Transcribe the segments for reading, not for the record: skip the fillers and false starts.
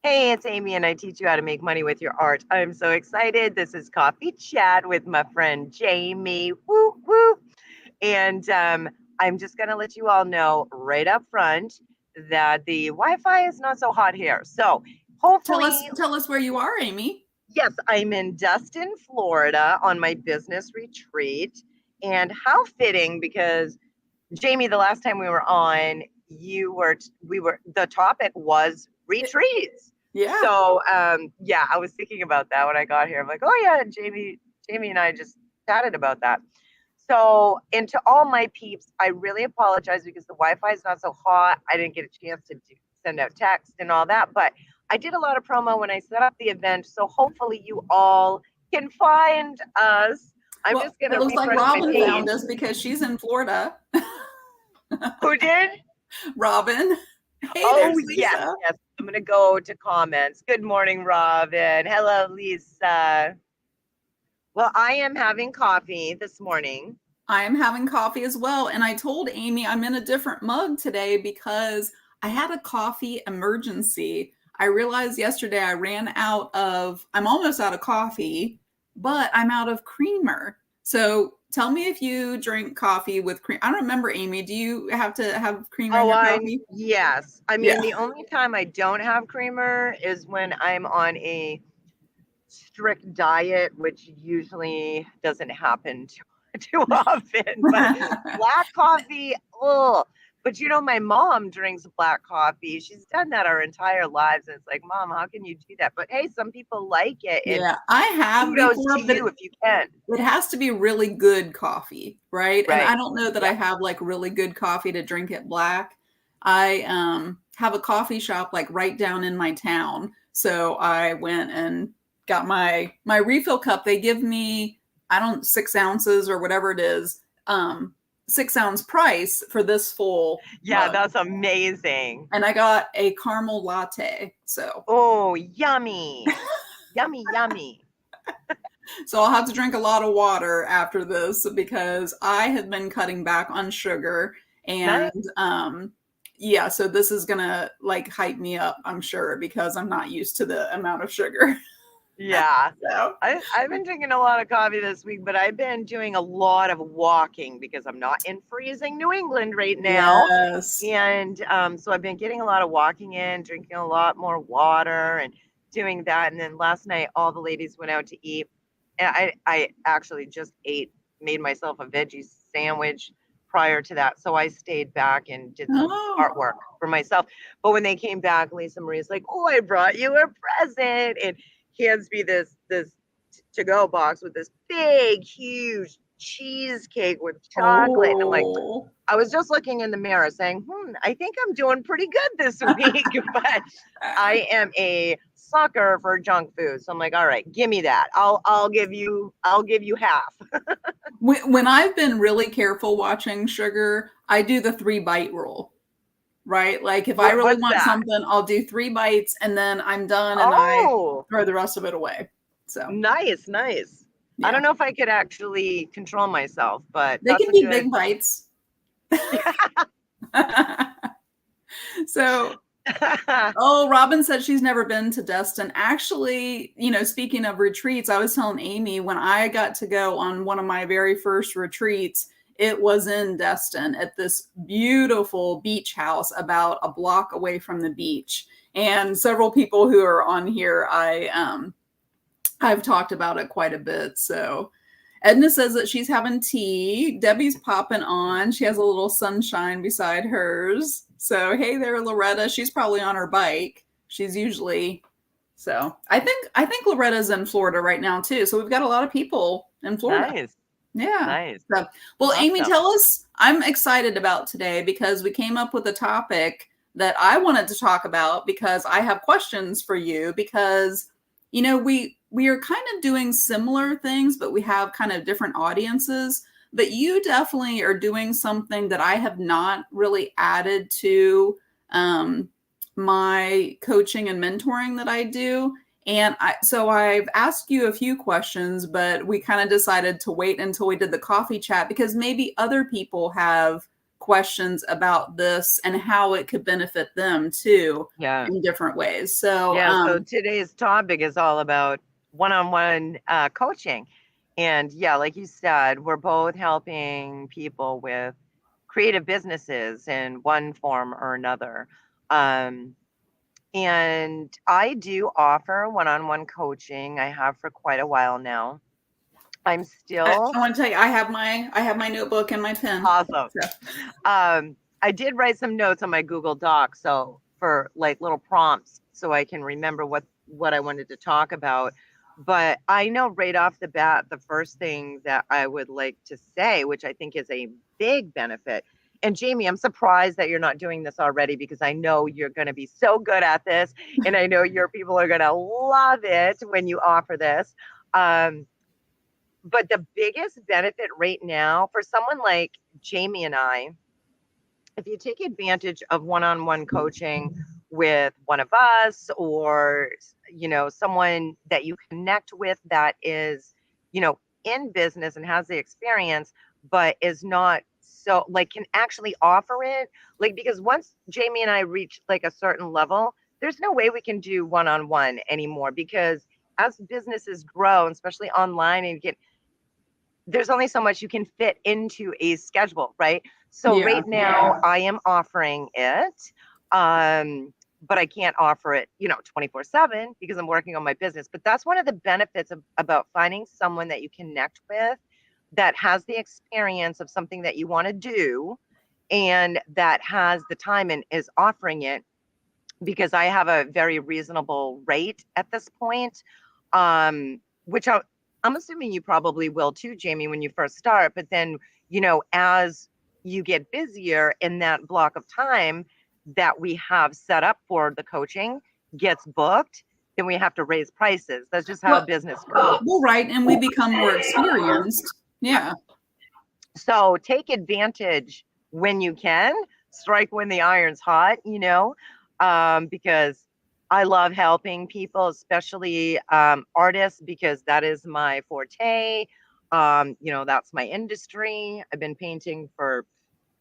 Hey, it's Amy, and I teach you how to make money with your art. I'm so excited. This is Coffee Chat with my friend Jamie. Woo, woo. And I'm just going to let you all know right up front that the Wi Fi is not so hot here. So Tell hopefully, us tell us where you are, Amy. yes, I'm in Destin, Florida on my business retreat. And how fitting because Jamie, the last time we were on, the topic was retreats. Yeah. So, yeah, I was thinking about that when I got here. I'm like, oh yeah, Jamie and I just chatted about that. So, and to all my peeps, I really apologize because the Wi-Fi is not so hot. I didn't get a chance to send out text and all that, but I did a lot of promo when I set up the event. So hopefully you all can find us. I'm Well, just gonna it looks like refresh my Robin page. found us because she's in Florida. Who did? Robin. Hey, Oh, there's yes, Lisa. yes. I'm going to go to comments. Good morning, Robin. Hello, Lisa. Well, I am having coffee this morning. I am having coffee as well. And I told Amy I'm in a different mug today because I had a coffee emergency. I realized yesterday I'm almost out of coffee, but I'm out of creamer. So tell me if you drink coffee with cream. I don't remember, Amy. Do you have to have creamer in Oh, your coffee? yes. I Yeah. mean, the only time I don't have creamer is when I'm on a strict diet, which usually doesn't happen too often. But black coffee, oh. But my mom drinks black coffee. She's done that our entire lives. And it's like, Mom, how can you do that? But hey, some people like it. And Yeah, I have kudos to before, but you if you can. it has to be really good coffee, right? And Right. I don't know that I Yeah. have like really good coffee to drink it black. I have a coffee shop like right down in my town. So I went and got my refill cup. They give me, I don't 6 ounces or whatever it is, 6 ounce price for this full Yeah, mug. that's amazing. And I got a caramel latte. Oh, yummy. Yummy, yummy. So I'll have to drink a lot of water after this because I have been cutting back on sugar and Nice. yeah, so this is gonna like hype me up, I'm sure, because I'm not used to the amount of sugar. Yeah. So I've been drinking a lot of coffee this week, but I've been doing a lot of walking because I'm not in freezing New England right now. yes. And so I've been getting a lot of walking in, drinking a lot more water and doing that. And then last night, all the ladies went out to eat. And I actually just made myself a veggie sandwich prior to that. So I stayed back and did some Oh. artwork for myself. But when they came back, Lisa Marie's like, "Oh, I brought you a present," and hands me this to go box with this big, huge cheesecake with chocolate. And I'm like, Oh. I was just looking in the mirror saying, I think I'm doing pretty good this week, but I am a sucker for junk food. So I'm like, all right, give me that. I'll give you half. When I've been really careful watching sugar, I do the 3 bite rule, right? Like if I really What's want that? something, I'll do 3 bites and then I'm done and I Oh, throw the rest of it away. So nice, nice. I yeah. don't know if I could actually control myself, but They that's can a be good. big bites. So, oh, Robin said she's never been to Destin. Actually, speaking of retreats, I was telling Amy when I got to go on one of my very first retreats, it was in Destin at this beautiful beach house about a block away from the beach. And several people who are on here, I've talked about it quite a bit. So Edna says that she's having tea. Debbie's popping on. She has a little sunshine beside hers. So hey there, Loretta. She's probably on her bike. She's usually so. I think Loretta's in Florida right now too. So we've got a lot of people in Florida. Nice, Yeah. nice, So, well, Amy, awesome. tell us. I'm excited about today because we came up with a topic that I wanted to talk about because I have questions for you because we are kind of doing similar things, but we have kind of different audiences. But you definitely are doing something that I have not really added to um, my coaching and mentoring that I do. And so I've asked you a few questions, but we kind of decided to wait until we did the coffee chat because maybe other people have questions about this and how it could benefit them too Yeah. in different ways. So, Yeah. So today's topic is all about one-on-one coaching. And yeah, like you said, we're both helping people with creative businesses in one form or another. Um, and I do offer one-on-one coaching. I have for quite a while now. I'm I still want to tell you, I have my notebook and my pen. awesome. So, I did write some notes on my Google Doc, so for like little prompts, so I can remember what I wanted to talk about. But I know right off the bat, the first thing that I would like to say, which I think is a big benefit. And Jamie, I'm surprised that you're not doing this already because I know you're going to be so good at this, and I know your people are going to love it when you offer this. Um, but the biggest benefit right now for someone like Jamie and I, if you take advantage of one-on-one coaching with one of us or someone that you connect with that is in business and has the experience but is not so like can actually offer it, like, because once Jamie and I reach like a certain level, there's no way we can do one-on-one anymore, because as businesses grow, especially online, and get there's only so much you can fit into a schedule, right? So yeah. right now I am offering it, but I can't offer it, 24/7 because I'm working on my business. But that's one of the benefits about finding someone that you connect with that has the experience of something that you want to do and that has the time and is offering it, because I have a very reasonable rate at this point, which I'm assuming you probably will too, Jamie, when you first start. But then, as you get busier in that block of time that we have set up for the coaching gets booked, then we have to raise prices. That's just how Well, business goes. well, right. And we become more experienced. Yeah. So take advantage when you can, strike when the iron's hot, because I love helping people, especially artists, because that is my forte. That's my industry. I've been painting for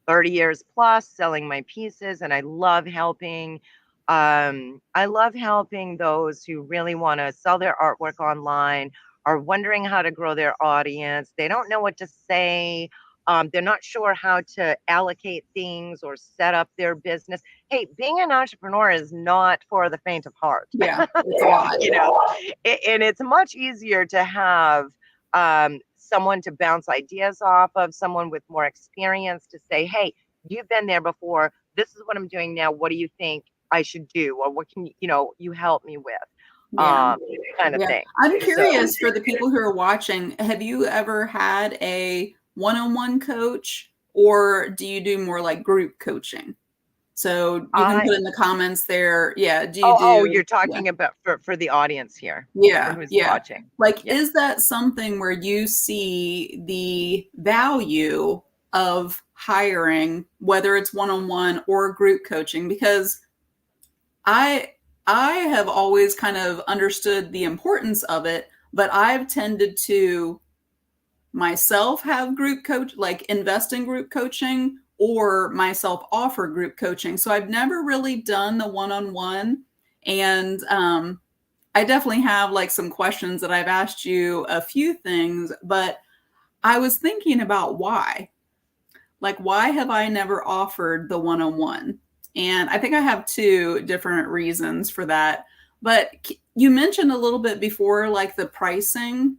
30 years plus, selling my pieces, and I love helping. I love helping those who really want to sell their artwork online, are wondering how to grow their audience. They don't know what to say. They're not sure how to allocate things or set up their business. Hey, being an entrepreneur is not for the faint of heart. Yeah. It's a lot. And it's much easier to have someone to bounce ideas off of, someone with more experience to say, hey, you've been there before. This is what I'm doing now. What do you think I should do? Or what can you help me with? Yeah. Kind of Yeah. thing. I'm curious for the people who are watching, have you ever had a one-on-one coach, or do you do more like group coaching? So you can I put in the comments there. Yeah. Do you Oh, do? you're Yeah. talking about for the audience here, for Yeah. who's Yeah. watching. Like, Yeah. is that something where you see the value of hiring, whether it's one-on-one or group coaching? Because I I have always kind of understood the importance of it, but I've tended to myself have group coach, like invest in group coaching, or myself offer group coaching. So I've never really done the one-on-one. And I definitely have like some questions that I've asked you a few things, but I was thinking about why. Like, why have I never offered the one-on-one? And I think I have two different reasons for that. But you mentioned a little bit before, like the pricing.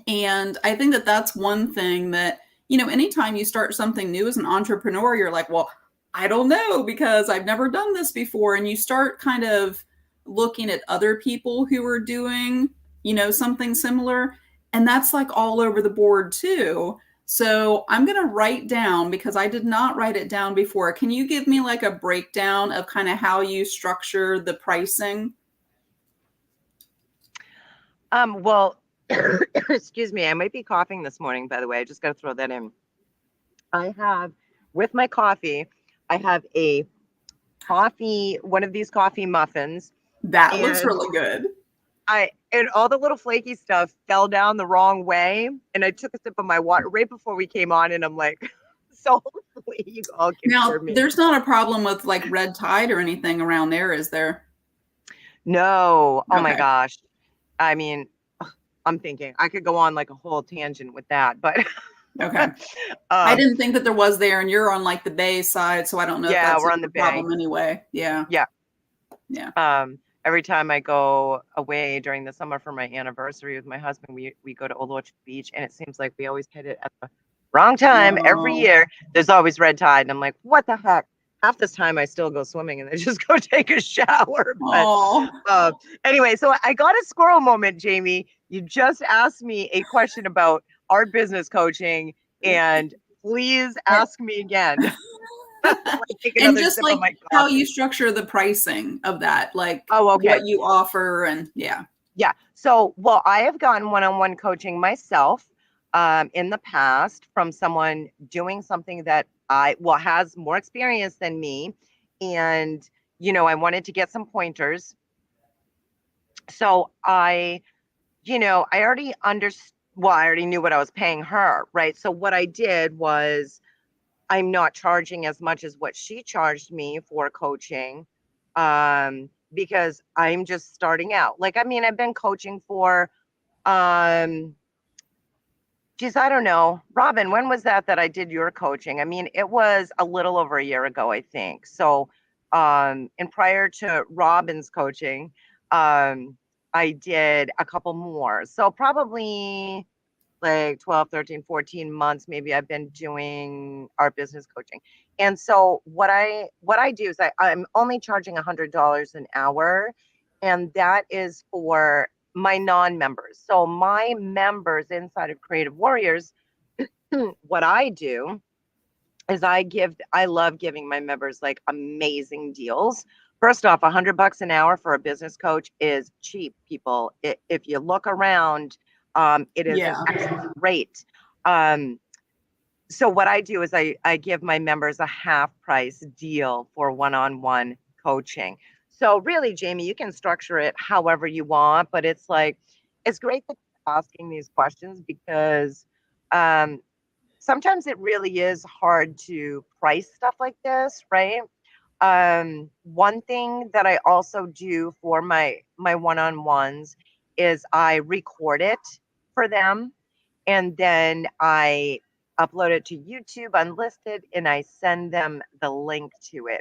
And I think that that's one thing that, anytime you start something new as an entrepreneur, you're like, well, I don't know because I've never done this before. And you start kind of looking at other people who are doing, something similar. And that's like all over the board too. So I'm going to write down, because I did not write it down before. Can you give me like a breakdown of kind of how you structure the pricing? Well, excuse me, I might be coughing this morning, by the way. I just got to throw that in. I have, with my coffee, I have one of these coffee muffins. That looks And really good. and all the little flaky stuff fell down the wrong way. And I took a sip of my water right before we came on, and I'm like, So hopefully you all can Now, hear me. there's not a problem with like red tide or anything around there, is there? No. Oh my Okay. gosh. I mean, I'm thinking I could go on like a whole tangent with that, but Okay. I um, didn't think that there was there, and you're on like the bay side, so I don't know if yeah, that's we're a on the bay. problem anyway. Yeah. Yeah. Yeah. Every time I go away during the summer for my anniversary with my husband, we go to Old Orchard Beach, and it seems like we always hit it at the wrong time every Oh. year. There's always red tide, and I'm like, what the heck? Half this time I still go swimming and then just go take a shower. But Oh. anyway, so I got a squirrel moment, Jamie. You just asked me a question about art business coaching, and please ask me again. While I take And another just sip of like my how you coffee. structure the pricing of that, like Oh, okay. what you offer, and yeah. Yeah. So, well, I have gotten one-on-one coaching myself in the past from someone doing something that has more experience than me. And, I wanted to get some pointers. So I already understood, well, I already knew what I was paying her, right? So what I did was I'm not charging as much as what she charged me for coaching because I'm just starting out. Like, I mean, I've been coaching for, um, geez, I don't know. Robin, when was that I did your coaching? I mean, it was a little over a year ago, I think. So, and prior to Robin's coaching, I did a couple more. So probably like 12, 13, 14 months maybe I've been doing art business coaching. And so what I do is I'm only charging $100 an hour, and that is for my non-members. So my members inside of Creative Warriors, what I do is I love giving my members like amazing deals. First off, $100 an hour for a business coach is cheap, people. If you look around, it is an Yeah. excellent rate. Um, so what I do is I give my members a half price deal for one-on-one coaching. So really, Jamie, you can structure it however you want, but it's great that you're asking these questions because um, sometimes it really is hard to price stuff like this, right? One thing that I also do for my one-on-ones is I record it for them, and then I upload it to YouTube unlisted, and I send them the link to it.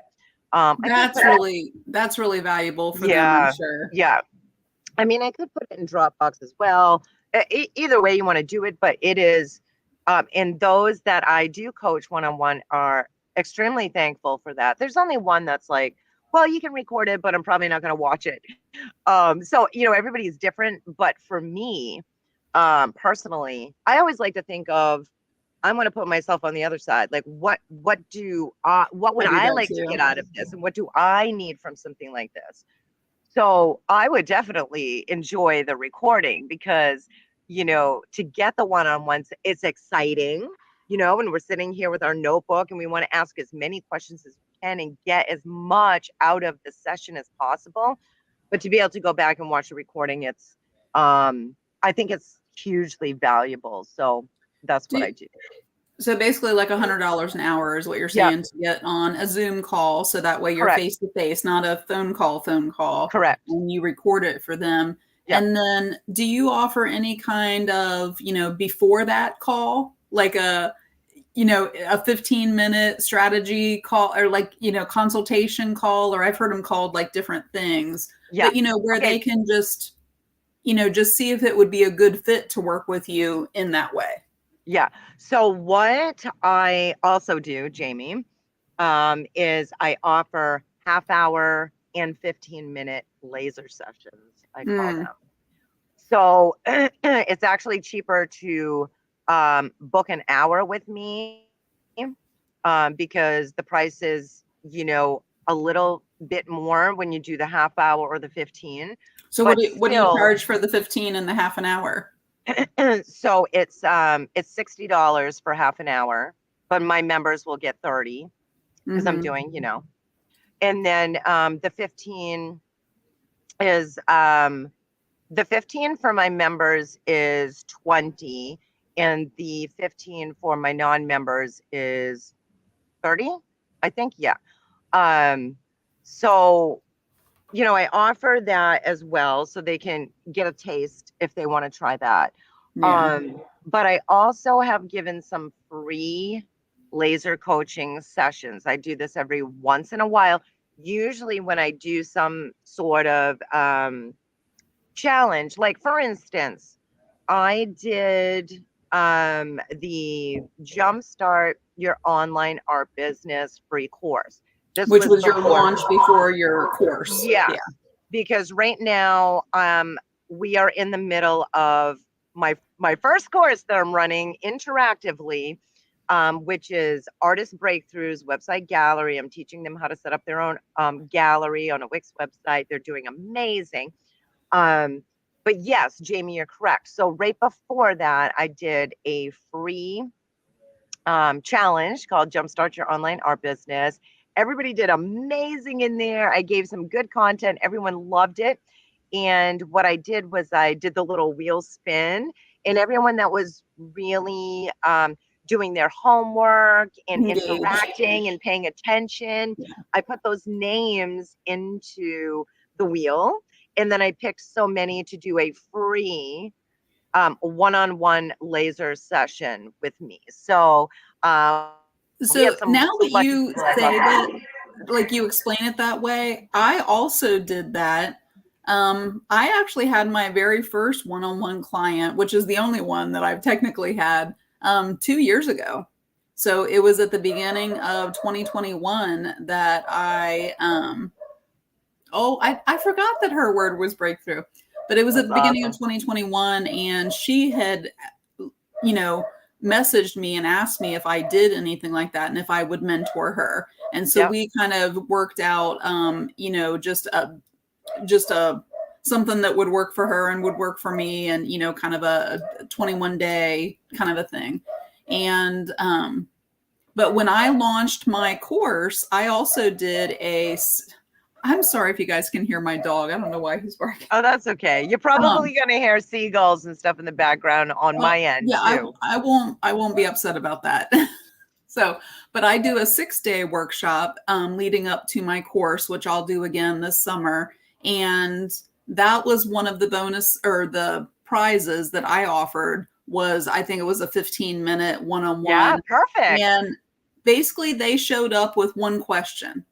I could put That's really valuable for them, I'm Yeah, sure. yeah. I mean, I could put it in Dropbox as well. Either way you want to do it, but it is, and those that I do coach one-on-one are extremely thankful for that. There's only one that's like, well, you can record it, but I'm probably not going to watch it. So, everybody's different. But for me, personally, I always like to think of, I'm going to put myself on the other side. Like, what would I do I that like to too. get out of this? And what do I need from something like this? So I would definitely enjoy the recording because, to get the one-on-ones, it's exciting, when we're sitting here with our notebook and we want to ask as many questions as we can and get as much out of the session as possible. But to be able to go back and watch the recording, I think it's hugely valuable. So that's what Do, I do. so basically like $100 an hour is what you're Yeah, saying to get on a Zoom call, so that way you're correct. face to face, not a phone call, Correct. and you record it for them. Yeah. And then do you offer any kind of, before that call, like a 15-minute strategy call, or like, consultation call, or I've heard them called like different things, Yeah. but where Okay. they can just see if it would be a good fit to work with you in that way. Yeah. So what I also do, Jamie, is I offer half hour and 15-minute laser sessions, I call them. So it's actually cheaper to book an hour with me because the price is, a little bit more when you do the half hour or the 15. So But what do you still, charge for the 15 and the half an hour? so it's $60 for half an hour, but my members will get 30 because I'm doing, and then the 15 is the 15 for my members is 20, and the 15 for my non-members is 30, I think. Yeah. So, I offer that as well so they can get a taste if they want to try that. Yeah. But I also have given some free laser coaching sessions. I do this every once in a while, usually when I do some sort of challenge. Like, for instance, I did the Jumpstart Your Online Art Business free course. This Which was was your before. launch before your course. Yes, because right now we are in the middle of my first course that I'm running interactively, which is Artist Breakthroughs Website Gallery. I'm teaching them how to set up their own gallery on a Wix website. They're doing amazing. But yes, Jamie, you're correct. So right before that, I did a free challenge called Jumpstart Your Online Art Business. Everybody did amazing in there. I gave some good content. Everyone loved it. And what I did was I did the little wheel spin, and everyone that was really doing their homework and Engaged. interacting and paying attention, I put those names into the wheel. And then I picked so many to do a free one-on-one laser session with me. So So now that you say that, that. like you explain it that way, I also did that. I actually had my very first one-on-one client, which is the only one that I've technically had, 2 years ago. So it was at the beginning of 2021 that I forgot that her word was breakthrough, but it was at That's the beginning of awesome. 2021, and she had, you know, messaged me and asked me if I did anything like that and if I would mentor her. And so Yep. we kind of worked out, just a something that would work for her and would work for me, and kind of a 21 day kind of a thing. And but when I launched my course, I also did I'm sorry if you guys can hear my dog. I don't know why he's barking. Oh, that's okay. You're probably going to hear seagulls and stuff in the background on my end Yeah, too. I won't be upset about that. So, but I do a 6-day workshop leading up to my course, which I'll do again this summer. And that was one of the bonus or the prizes that I offered was, I think it was a 15-minute Yeah, one-on-one. perfect. And basically they showed up with one question.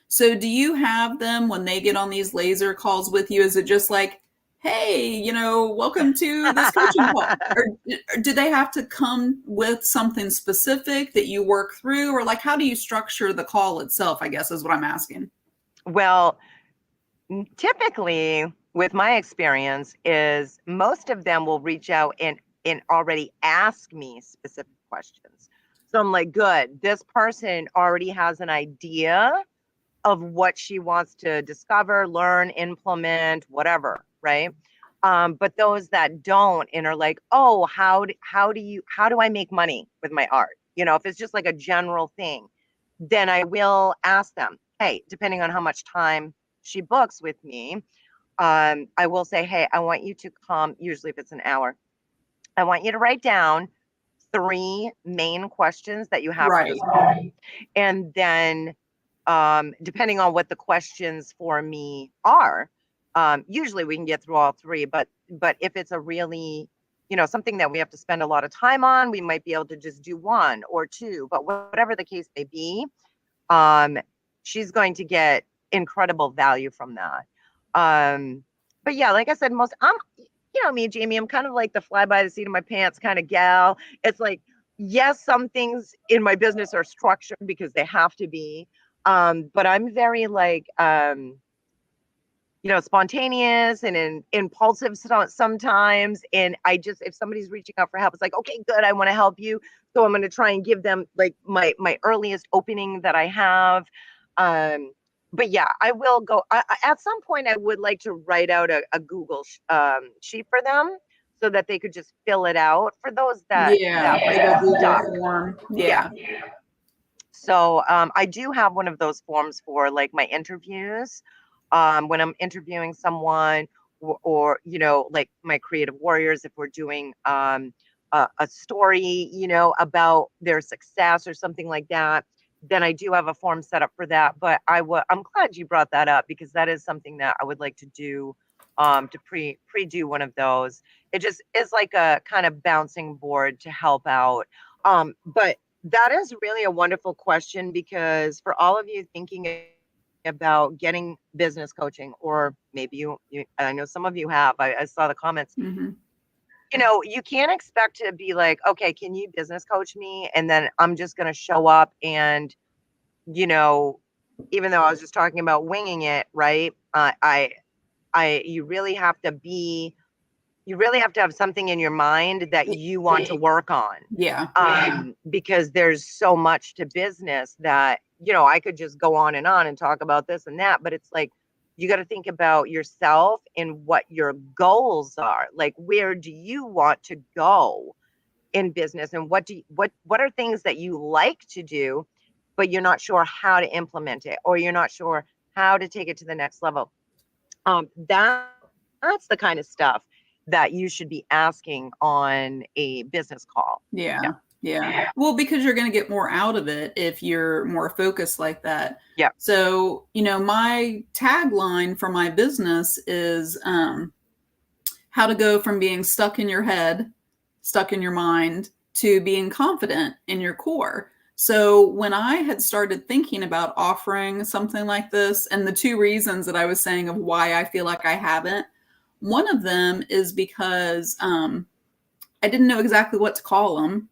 So do you have them when they get on these laser calls with you? Is it just like, hey, welcome to this coaching call? Or do they have to come with something specific that you work through? Or like, how do you structure the call itself, I guess is what I'm asking. Well, typically, with my experience, is most of them will reach out and already ask me specific questions. So I'm like, good, this person already has an idea of what she wants to discover, learn, implement, whatever, right? But those that don't and are like, oh, how do I make money with my art? If it's just like a general thing, then I will ask them, hey, depending on how much time she books with me, I will say, hey, I want you to come, usually if it's an hour, I want you to write down 3 main questions that you have for this call. And then depending on what the questions for me are, usually we can get through all 3. But if it's a really, something that we have to spend a lot of time on, we might be able to just do 1 or 2. But whatever the case may be, she's going to get incredible value from that. But yeah, like I said, me, Jamie, I'm kind of like the fly by the seat of my pants kind of gal. It's like, yes, some things in my business are structured because they have to be. But I'm very like, spontaneous and impulsive sometimes. And if somebody's reaching out for help, it's like, okay, good, I want to help you. So I'm going to try and give them like my earliest opening that I have. But yeah, I will go at some point. I would like to write out a Google sheet for them so that they could just fill it out for those that Like a Google stuck. form. Yeah. So I do have one of those forms for like my interviews, when I'm interviewing someone, or like my creative warriors, if we're doing a story, about their success or something like that, then I do have a form set up for that. But I'm glad you brought that up because that is something that I would like to do, to pre-do one of those. It just is like a kind of bouncing board to help out. But that is really a wonderful question because for all of you thinking about getting business coaching, or maybe I know some of you have, I saw the comments, Mm-hmm. you can't expect to be like, okay, can you business coach me? And then I'm just going to show up and, you know, even though I was just talking about winging it, right? You really have to have something in your mind that you want to work on. Yeah. Because there's so much to business that, I could just go on and talk about this and that, but it's like, you got to think about yourself and what your goals are. Like, where do you want to go in business, and what are things that you like to do, but you're not sure how to implement it, or you're not sure how to take it to the next level. That's the kind of stuff that you should be asking on a business call. Yeah. Yeah. Well, because you're going to get more out of it if you're more focused like that. Yeah. So, my tagline for my business is how to go from being stuck in your head, stuck in your mind, to being confident in your core. So when I had started thinking about offering something like this, and the two reasons that I was saying of why I feel like I haven't, one of them is because I didn't know exactly what to call them.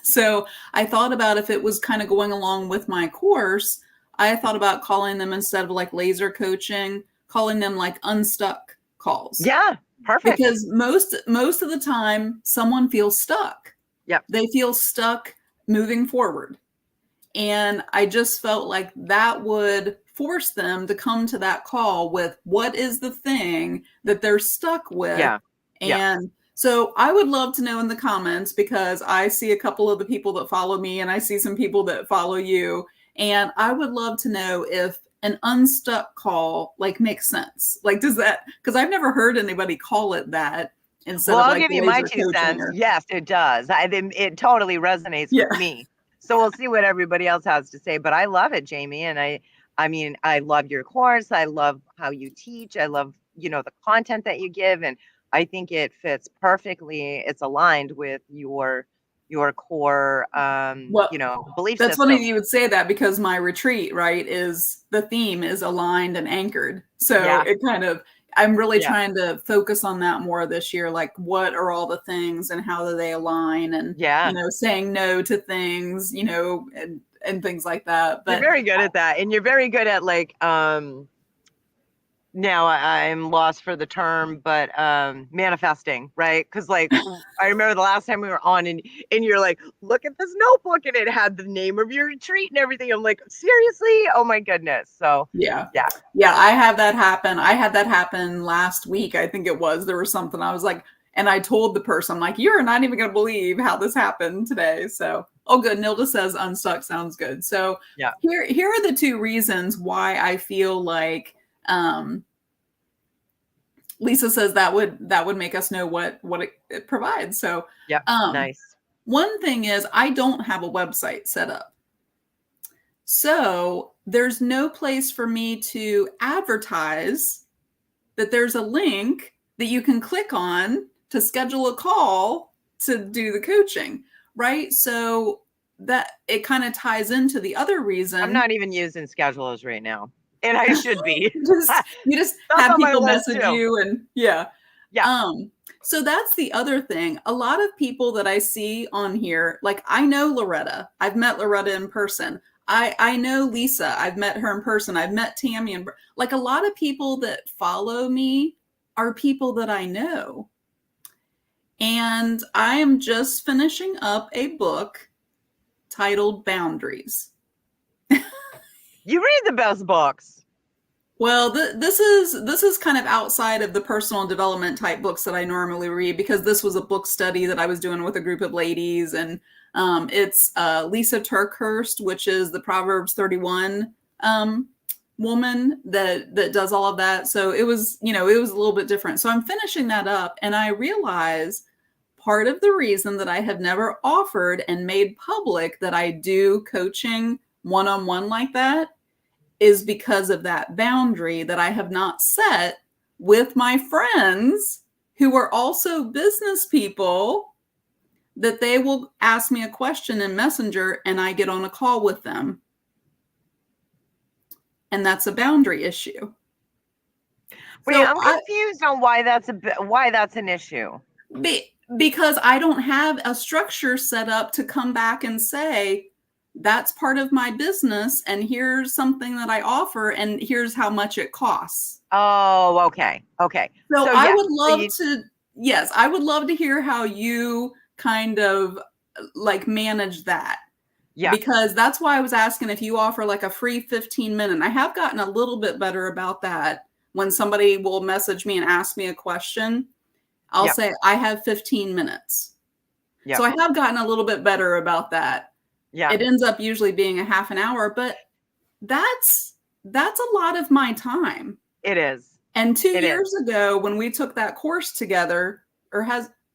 So I thought about if it was kind of going along with my course, I thought about calling them, instead of like laser coaching, calling them like unstuck calls. Yeah, perfect. Because most of the time someone feels stuck. Yep. They feel stuck moving forward. And I just felt like that would force them to come to that call with what is the thing that they're stuck with. Yeah. And so I would love to know in the comments, because I see a couple of the people that follow me and I see some people that follow you. And I would love to know if an unstuck call like makes sense. Like, does that, because I've never heard anybody call it that. Instead of I'll like give you my laser 2 cents. coaching. Yes, it does. It totally resonates with me. So we'll see what everybody else has to say. But I love it, Jamie. And I mean, I love your course. I love how you teach. I love, the content that you give. And I think it fits perfectly. It's aligned with your core, belief That's system. funny you would say that, because my retreat, right, is the theme is aligned and anchored. So it kind of, I'm really trying to focus on that more this year. Like, what are all the things and how do they align? And, saying no to things, and things like that. But you're very good at that. And you're very good at like, now I'm lost for the term, but manifesting, right? Because like I remember the last time we were on, and you're like, look at this notebook, and it had the name of your retreat and everything. I'm like, seriously? Oh my goodness. So yeah, I have that happen. I had that happen last week. I think it was. There was something I was like, and I told the person, I'm like, you're not even going to believe how this happened today. So, oh, good. Nilda says unstuck sounds good. So here are the two reasons why I feel like. Lisa says that would make us know what it provides. So nice. One thing is, I don't have a website set up. So there's no place for me to advertise that there's a link that you can click on to schedule a call to do the coaching, right? So that it kind of ties into the other reason. I'm not even using schedulers right now. And I should be. You just have people message you, and so that's the other thing. A lot of people that I see on here, like I know Loretta. I've met Loretta in person. I know Lisa. I've met her in person. I've met Tammy, and like a lot of people that follow me are people that I know. And I am just finishing up a book titled Boundaries. You read the best books. Well, this is kind of outside of the personal development type books that I normally read, because this was a book study that I was doing with a group of ladies, and it's Lisa TerKeurst, which is the Proverbs 31 woman that does all of that. So it was a little bit different. So I'm finishing that up, and I realize part of the reason that I have never offered and made public that I do coaching one-on-one like that is because of that boundary that I have not set with my friends who are also business people, that they will ask me a question in Messenger and I get on a call with them. And that's a boundary issue. Wait, So I'm confused on why that's an issue. Because I don't have a structure set up to come back and say, that's part of my business and here's something that I offer and here's how much it costs. Oh, okay. Okay. So I would love I would love to hear how you kind of like manage that. Yeah. Because that's why I was asking if you offer like a free 15-minute. I have gotten a little bit better about that. When somebody will message me and ask me a question, I'll say, I have 15 minutes. So I have gotten a little bit better about that. Yeah. It ends up usually being a half an hour, but that's a lot of my time. It is. And 2 years ago, when we took that course together,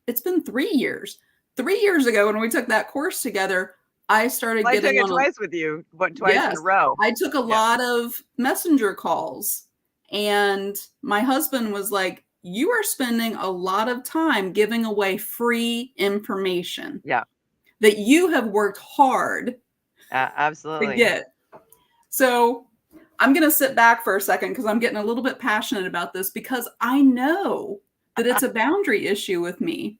it's been 3 years. 3 years ago, when we took that course together, I started getting I took it twice with you, twice in a row. I took a lot of Messenger calls, and my husband was like, you are spending a lot of time giving away free information. Yeah. That you have worked hard absolutely to get. So I'm going to sit back for a second because I'm getting a little bit passionate about this because I know that it's a boundary issue with me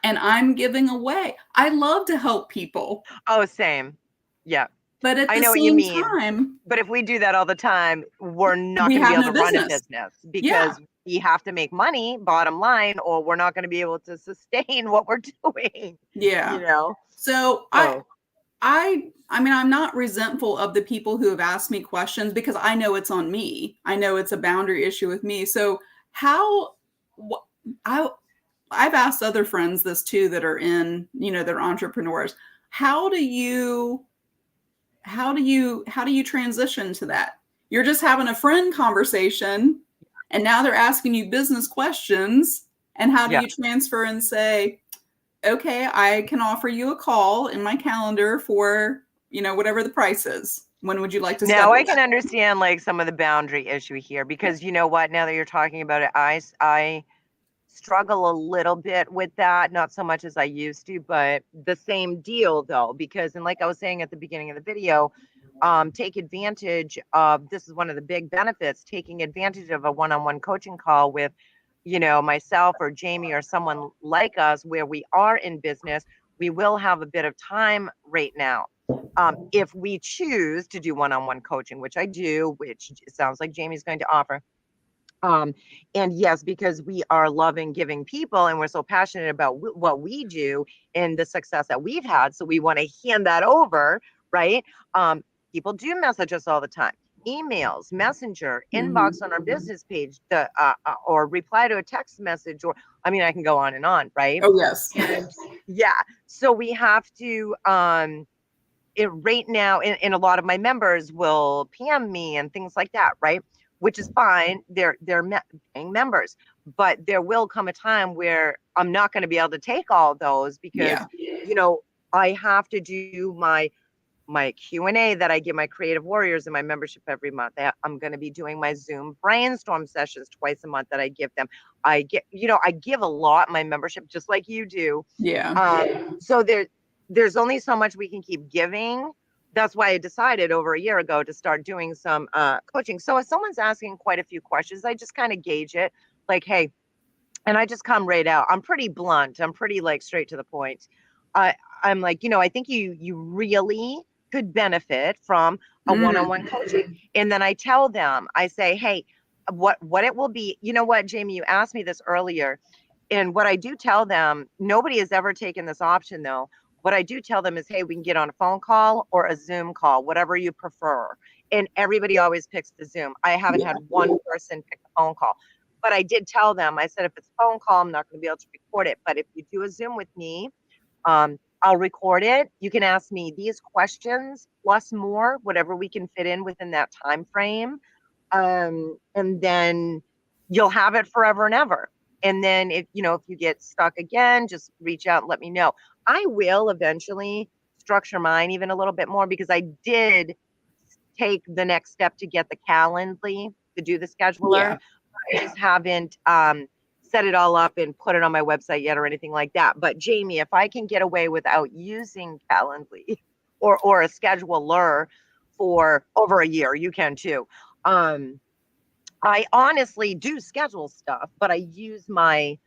and I'm giving away. I love to help people. Oh, same. Yeah. But at the same time. But if we do that all the time, we're not going to be able to run a business because we have to make money, bottom line, or we're not going to be able to sustain what we're doing. Yeah. You know? So I mean, I'm not resentful of the people who have asked me questions because I know it's on me. I know it's a boundary issue with me. So I've asked other friends this too that are in, they're entrepreneurs. How do you transition to that? You're just having a friend conversation and now they're asking you business questions. And how do you transfer and say, okay, I can offer you a call in my calendar for, whatever the price is. When would you like to schedule Now I can understand like some of the boundary issue here because you know what, now that you're talking about it, I struggle a little bit with that, not so much as I used to, but the same deal though, because, and like I was saying at the beginning of the video, take advantage of, this is one of the big benefits, taking advantage of a one-on-one coaching call with, myself or Jamie or someone like us where we are in business. We will have a bit of time right now. If we choose to do one-on-one coaching, which I do, which sounds like Jamie's going to offer. And yes, because we are loving giving people and we're so passionate about what we do and the success that we've had. So we want to hand that over, right? People do message us all the time. Emails, Messenger, inbox on our business page, or reply to a text message, or I mean, I can go on and on, right? Oh, yes. And, so we have to, right now, and a lot of my members will PM me and things like that, right? Which is fine. They're paying members, but there will come a time where I'm not going to be able to take all those because, I have to do my Q&A that I give my creative warriors in my membership every month. I'm going to be doing my Zoom brainstorm sessions twice a month that I give them. I give a lot in my membership, just like you do. Yeah. So there's only so much we can keep giving. That's why I decided over a year ago to start doing some coaching. So if someone's asking quite a few questions, I just kind of gauge it like, hey, and I just come right out. I'm pretty blunt. I'm pretty like straight to the point. I'm like, I think you really could benefit from a one-on-one coaching. And then I tell them, I say, hey, what it will be. You know what, Jamie, you asked me this earlier. And what I do tell them, nobody has ever taken this option though. What I do tell them is, hey, we can get on a phone call or a Zoom call, whatever you prefer. And everybody always picks the Zoom. I haven't had one person pick the phone call. But I did tell them, I said, if it's a phone call, I'm not going to be able to record it. But if you do a Zoom with me, I'll record it. You can ask me these questions plus more, whatever we can fit in within that time frame. And then you'll have it forever and ever. And then if you get stuck again, just reach out and let me know. I will eventually structure mine even a little bit more because I did take the next step to get the Calendly to do the scheduler. Yeah. I just haven't set it all up and put it on my website yet or anything like that. But Jamie, if I can get away without using Calendly or a scheduler for over a year, you can too. I honestly do schedule stuff, but I use my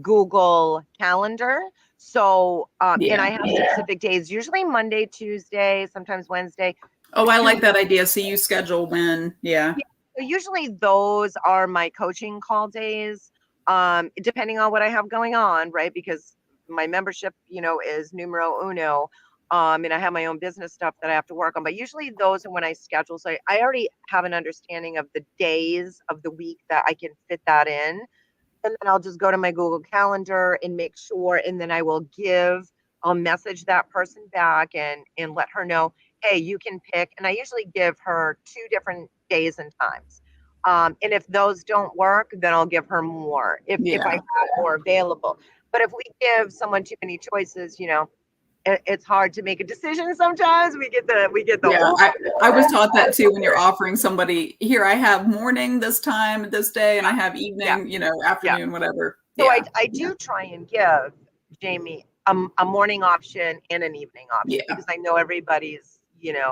Google Calendar. So, and I Yeah. have specific days, usually Monday, Tuesday, sometimes Wednesday. Oh, I like that idea. So you schedule when, yeah. Yeah, so usually those are my coaching call days, depending on what I have going on, right? Because my membership, is numero uno. And I have my own business stuff that I have to work on. But usually those are when I schedule. So I already have an understanding of the days of the week that I can fit that in. And then I'll just go to my Google Calendar and make sure, and then I'll message that person back and let her know, hey, you can pick. And I usually give her 2 different days and times. And if those don't work, then I'll give her more if I Yeah. have more available. But if we give someone too many choices, it's hard to make a decision sometimes. We get the Yeah, whole I was taught that too when you're offering somebody, here, I have morning this time, this day, and I have yeah, evening, yeah. afternoon, whatever. So I, Yeah. I do try and give Jamie a morning option and an evening option Yeah. because I know everybody's,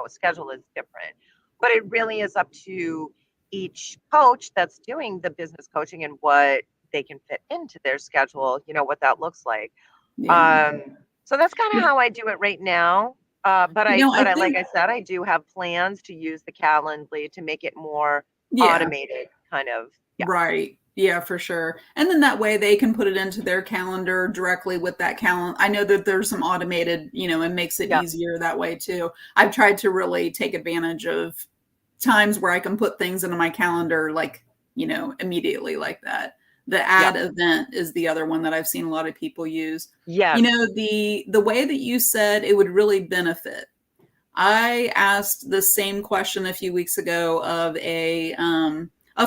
schedule is different. But it really is up to each coach that's doing the business coaching and what they can fit into their schedule, what that looks like. Yeah. So that's kind of how I do it right now. But I, I but I, like think, I said, I do have plans to use the Calendly to make it more yeah, automated, kind of. Yeah, right. Yeah, for sure. And then that way they can put it into their calendar directly with that calendar. I know that there's some automated, it makes it yeah, easier that way too. I've tried to really take advantage of times where I can put things into my calendar like, immediately like that. The yeah, add event is the other one that I've seen a lot of people use. yes. The way that you said it would really benefit. I asked the same question a few weeks ago of a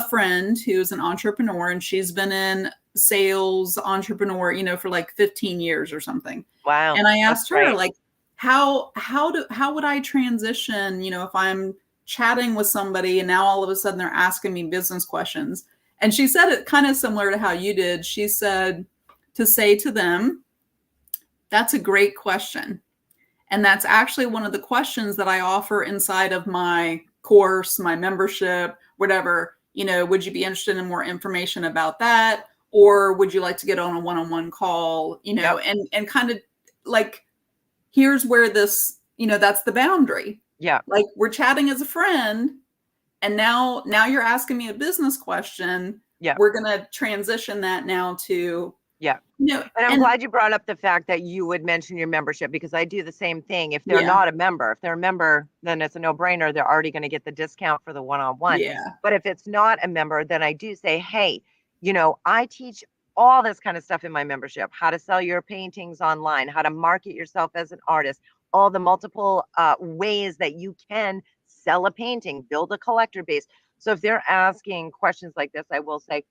friend who's an entrepreneur, and she's been in sales entrepreneur, for like 15 years or something. Wow, And I that's asked her, great. like, how would I transition, if I'm chatting with somebody and now all of a sudden they're asking me business questions. And she said it kind of similar to how you did. She said to say to them, that's a great question. And that's actually one of the questions that I offer inside of my course, my membership, whatever. Would you be interested in more information about that? Or would you like to get on a one-on-one call, Yep. and kind of like, here's where this, that's the boundary. Yeah. Like, we're chatting as a friend, and now you're asking me a business question. Yeah. We're going to transition that now to, Yeah. you know, And I'm and glad you brought up the fact that you would mention your membership because I do the same thing. If they're yeah, not a member, if they're a member, then it's a no-brainer. They're already going to get the discount for the one-on-one. yeah, But if it's not a member, then I do say, hey, I teach all this kind of stuff in my membership, how to sell your paintings online, how to market yourself as an artist, all the multiple ways that you can sell a painting, build a collector base. So if they're asking questions like this, I will say,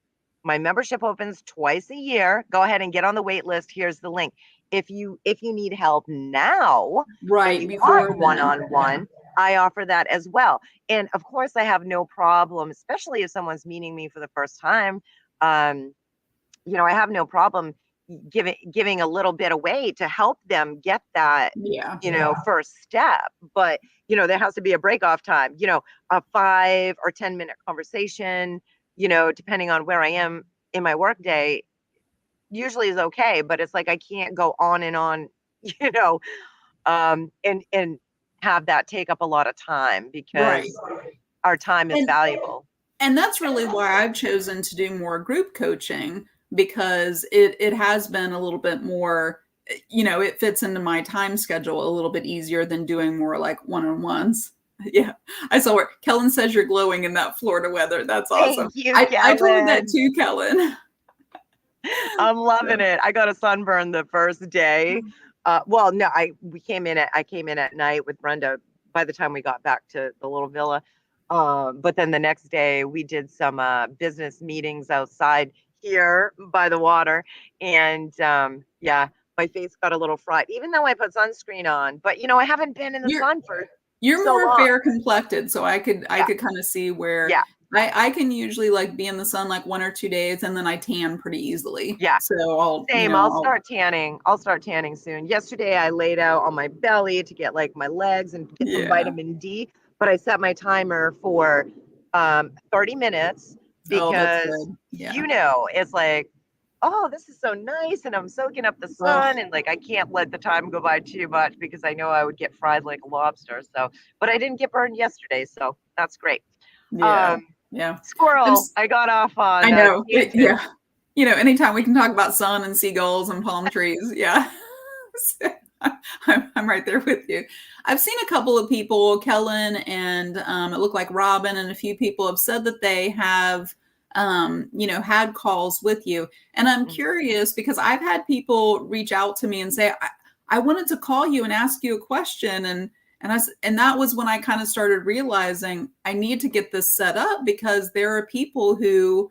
my membership opens twice a year. Go ahead and get on the wait list. Here's the link. If you need help now and right you before want then. one-on-one, I offer that as well. And of course, I have no problem, especially if someone's meeting me for the first time. Um, I have no problem giving a little bit away to help them get that, Yeah. first step. But there has to be a break off time. A 5 or 10 minute conversation. Depending on where I am in my workday, usually is okay. But it's like I can't go on and on, you know, and have that take up a lot of time Right. because our time is And valuable. and that's really why I've chosen to do more group coaching, because it has been a little bit more, it fits into my time schedule a little bit easier than doing more like one-on-ones. Yeah. I saw where Kellen says you're glowing in that Florida weather. That's awesome. Thank you, I told her that Kellen. too, Kellen. I'm loving So, it. I got a sunburn the first day. Well, no, I came in at night with Brenda by the time we got back to the little villa. But then the next day we did some business meetings outside here by the water. And yeah, my face got a little fried, even though I put sunscreen on. But I haven't been in the sun for You're so more long. fair complected, so I could Yeah. kind of see where Yeah. I can usually like be in the sun like 1 or 2 days and then I tan pretty easily. Yeah. So I'll start tanning. I'll start tanning soon. Yesterday I laid out on my belly to get like my legs and get some Yeah. vitamin D, but I set my timer for 30 minutes Oh, that's because good. Yeah. it's like, oh, this is so nice, and I'm soaking up the Oh, sun, and like I can't let the time go by too much because I know I would get fried like a lobster. So, but I didn't get burned yesterday, so that's great. yeah. Yeah. Squirrel, I got off on I know. tangent. Yeah. Anytime we can talk about sun and seagulls and palm trees. Yeah. So, I'm right there with you. I've seen a couple of people, Kellen and it looked like Robin, and a few people have said that they have, had calls with you. And I'm curious because I've had people reach out to me and say, I wanted to call you and ask you a question. And that was when I kind of started realizing I need to get this set up because there are people who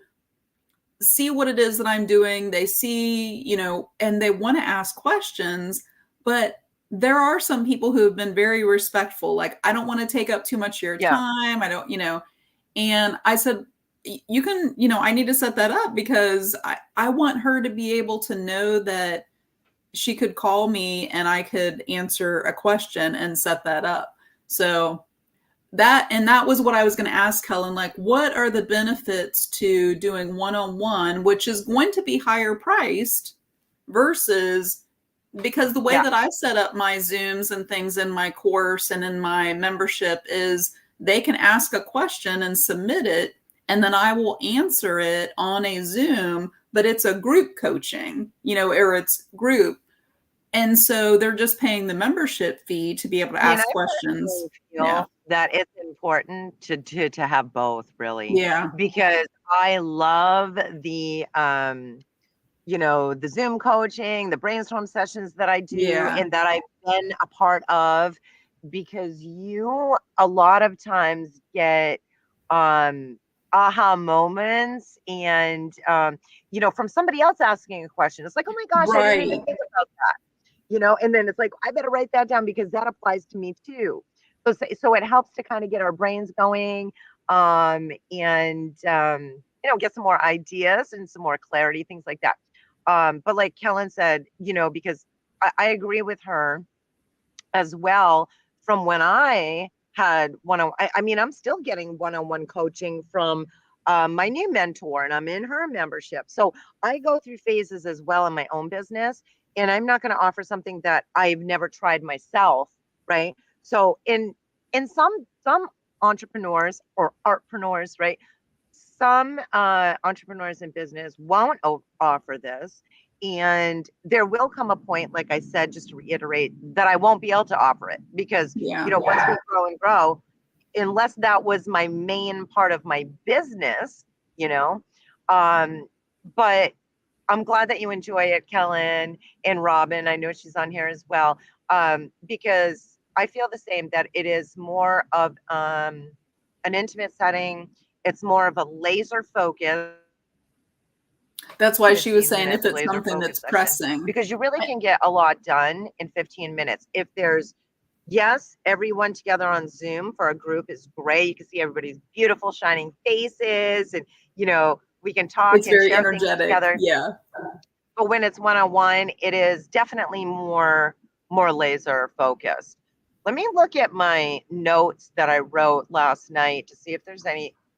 see what it is that I'm doing. They see, and they want to ask questions, but there are some people who have been very respectful. Like, I don't want to take up too much of your time. I don't, and I said, you can, I need to set that up because I want her to be able to know that she could call me and I could answer a question and set that up. So that was what I was going to ask Helen, like, what are the benefits to doing one-on-one, which is going to be higher priced versus, because the way that I set up my Zooms and things in my course and in my membership is they can ask a question and submit it, and then I will answer it on a Zoom, but it's a group coaching, or it's group. And so they're just paying the membership fee to be able to ask questions. That it's important to have both, really. Yeah. Because I love the the Zoom coaching, the brainstorm sessions that I do and that I've been a part of, because you a lot of times get aha moments and from somebody else asking a question. It's like, oh my gosh, I didn't even think about that. And then it's like, I better write that down because that applies to me too. So it helps to kind of get our brains going, and get some more ideas and some more clarity, things like that. But like Kellen said, because I agree with her as well. From when I had I'm still getting one-on-one coaching from my new mentor, and I'm in her membership. So I go through phases as well in my own business, and I'm not going to offer something that I've never tried myself, right? So in some entrepreneurs or artpreneurs, right? Some entrepreneurs in business won't offer this, and there will come a point, like I said, just to reiterate, that I won't be able to offer it because once we grow and grow, unless that was my main part of my business, but I'm glad that you enjoy it, Kellen and Robin. I know she's on here as well, because I feel the same, that it is more of an intimate setting. It's more of a laser focus. That's why she was saying if it's something that's pressing. Because you really can get a lot done in 15 minutes. If there's, everyone together on Zoom for a group is great. You can see everybody's beautiful, shining faces, and, we can talk and share things together. Yeah. But when it's one-on-one, it is definitely more laser focused. Let me look at my notes that I wrote last night to see if there's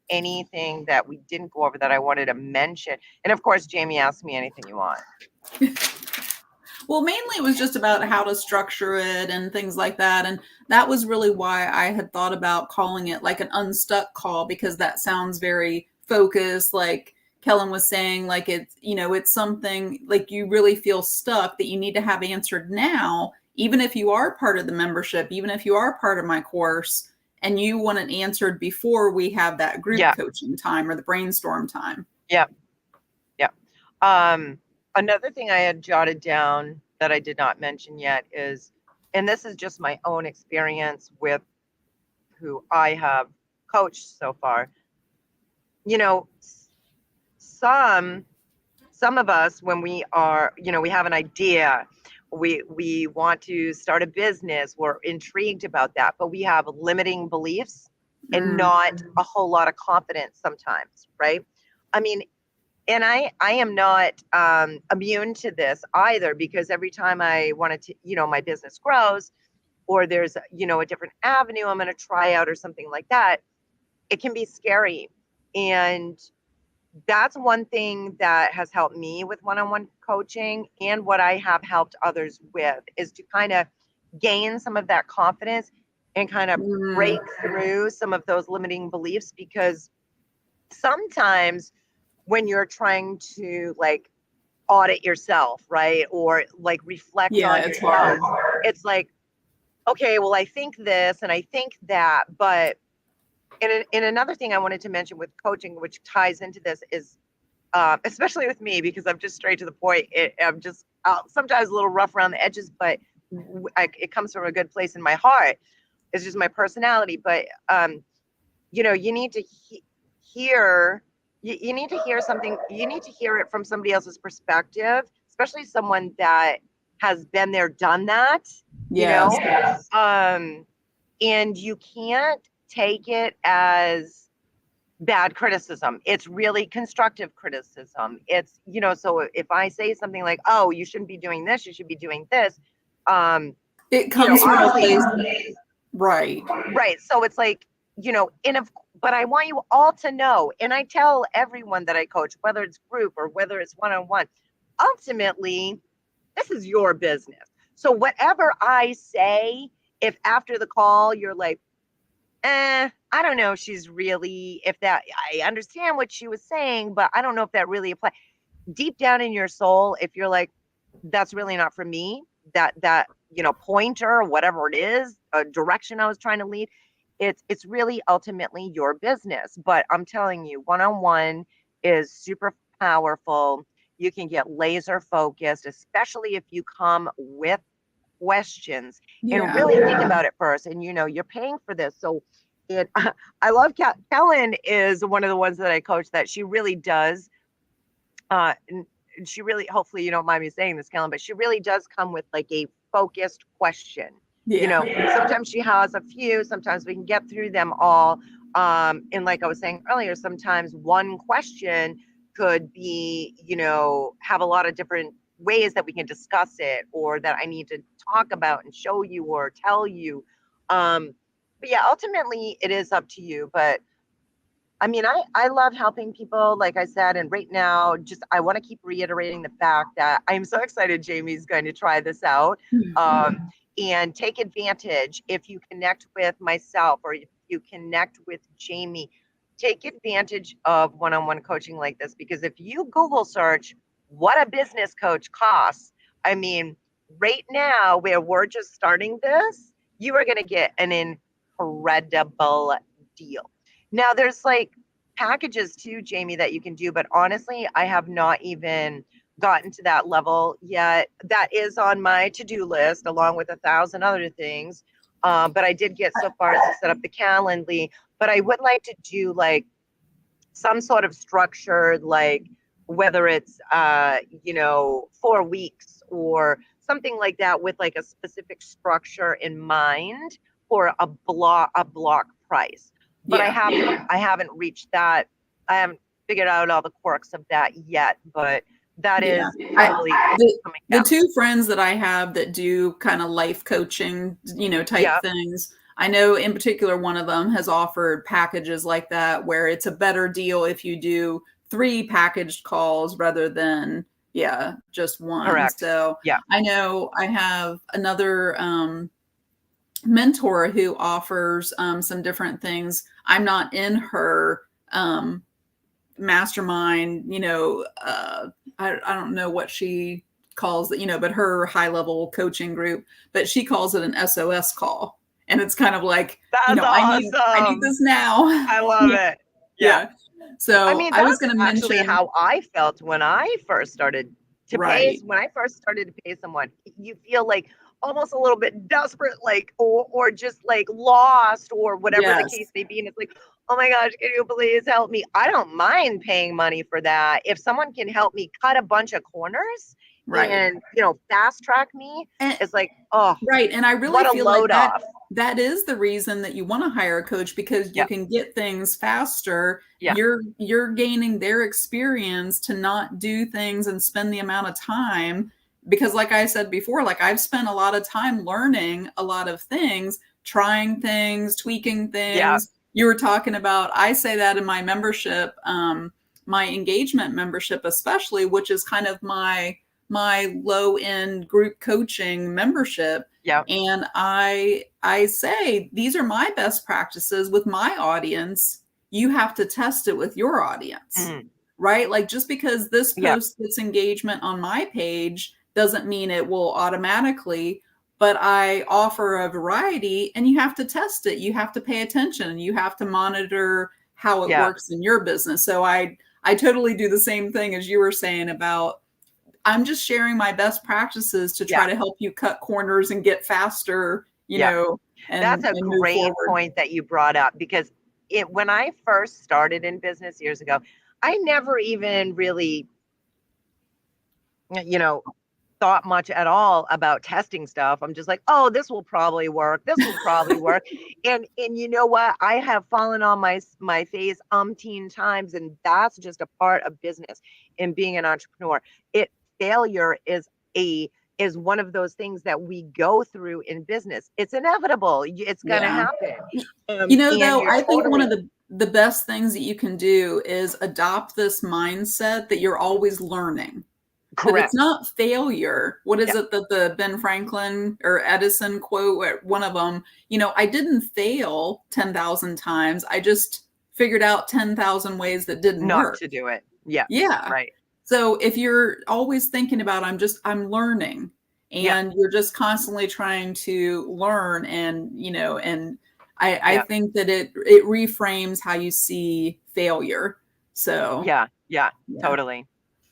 anything that we didn't go over that I wanted to mention. And of course, Jamie, ask me anything you want. Well, mainly it was just about how to structure it and things like that. And that was really why I had thought about calling it like an unstuck call, because that sounds very focused, like Kellen was saying, like it's something like you really feel stuck that you need to have answered now, even if you are part of the membership, even if you are part of my course, and you want it answered before we have that group coaching time or the brainstorm time. Yeah. Another thing I had jotted down that I did not mention yet is, and this is just my own experience with who I have coached so far, some some of us, when we are, we have an idea, we want to start a business, we're intrigued about that, but we have limiting beliefs and not a whole lot of confidence sometimes, right? I mean, and I am not immune to this either, because every time I wanted to, my business grows, or there's, a different avenue I'm going to try out or something like that, it can be scary. And that's one thing that has helped me with one-on-one coaching, and what I have helped others with is to kind of gain some of that confidence and kind of break through some of those limiting beliefs, because sometimes when you're trying to like audit yourself, right? Or like reflect on it's yourself, hard. it's like, okay, well, I think this and I think that, but in another thing I wanted to mention with coaching, which ties into this, is especially with me, because I'm just straight to the point. I'm just sometimes a little rough around the edges, but it comes from a good place in my heart. It's just my personality. But you need to hear. You need to hear something. You need to hear it from somebody else's perspective, especially someone that has been there, done that. Yes. And you can't take it as bad criticism. It's really constructive criticism. It's, so if I say something like, oh, you shouldn't be doing this, you should be doing this. It comes from a place, right. Right. So it's like, but I want you all to know, and I tell everyone that I coach, whether it's group or whether it's one-on-one, ultimately, this is your business. So whatever I say, if after the call you're like, I don't know, I understand what she was saying, but I don't know if that really applies. Deep down in your soul, if you're like, that's really not for me, that pointer, whatever it is, a direction I was trying to lead, it's really ultimately your business. But I'm telling you, one-on-one is super powerful. You can get laser focused, especially if you come with questions and really think about it first. And you're paying for this, so I love Kellen is one of the ones that I coach, that she really does. And she really, hopefully you don't mind me saying this, Kellen, but she really does come with like a focused question. Sometimes she has a few, sometimes we can get through them all. And like I was saying earlier, sometimes one question could be, have a lot of different ways that we can discuss it, or that I need to talk about and show you or tell you. But yeah, ultimately it is up to you. But I mean, I love helping people, like I said, and right now, I want to keep reiterating the fact that I'm so excited Jamie's going to try this out. And take advantage, if you connect with myself or if you connect with Jamie, take advantage of one-on-one coaching like this, because if you Google search what a business coach costs, I mean, right now where we're just starting this, you are going to get an incredible deal. Now there's like packages too, Jamie, that you can do, but honestly, I have not even gotten to that level yet. That is on my to-do list along with 1,000 other things. But I did get so far as to set up the Calendly, but I would like to do like some sort of structured, like whether it's 4 weeks or something like that, with like a specific structure in mind for a block price. But I haven't reached that. I haven't figured out all the quirks of that yet, but that is probably the two friends that I have that do kind of life coaching, type things. I know in particular one of them has offered packages like that, where it's a better deal if you do 3 packaged calls rather than just one. Correct. So I know I have another mentor who offers some different things. I'm not in her mastermind, I don't know what she calls it, but her high level coaching group, but she calls it an SOS call. And it's kind of like, that's awesome. I need this now. I love it. Yeah. So I mean, I was going to mention how I felt when I first started to pay. When I first started to pay someone, you feel like, almost a little bit desperate, like, or just like lost or whatever the Yes. case may be. And it's like, oh my gosh, can you please help me? I don't mind paying money for that. If someone can help me cut a bunch of corners Right. and, fast track me, And it's like, oh, right. And I really what a feel like load off. that is the reason that you want to hire a coach, because you Yeah. can get things faster. Yeah. You're gaining their experience to not do things and spend the amount of time, because like I said before, like I've spent a lot of time learning a lot of things, trying things, tweaking Yeah. things. You were talking about, I say that in my membership, my engagement membership especially, which is kind of my low end group coaching membership. Yeah. And I say these are my best practices with my audience. You have to test it with your audience, right? Like just because this post gets engagement on my page doesn't mean it will automatically, but I offer a variety and you have to test it. You have to pay attention. You have to monitor how it works in your business. So I totally do the same thing as you were saying about, I'm just sharing my best practices to try to help you cut corners and get faster, you know, and that's a and move great forward. point that you brought up, because when I first started in business years ago, I never even really, thought much at all about testing stuff. I'm just like, oh, this will probably work. This will probably work. And you know what? I have fallen on my face umpteen times, and that's just a part of business and being an entrepreneur. Failure is one of those things that we go through in business. It's inevitable. It's going to happen. Though, I think one of the best things that you can do is adopt this mindset that you're always learning. Correct. But it's not failure. What is it that the Ben Franklin or Edison quote, one of them, I didn't fail 10,000 times. I just figured out 10,000 ways that didn't work. Not to do it. Yeah. Yeah. Right. So if you're always thinking about, I'm learning, and you're just constantly trying to learn, and, and I think that it reframes how you see failure. So yeah. Totally.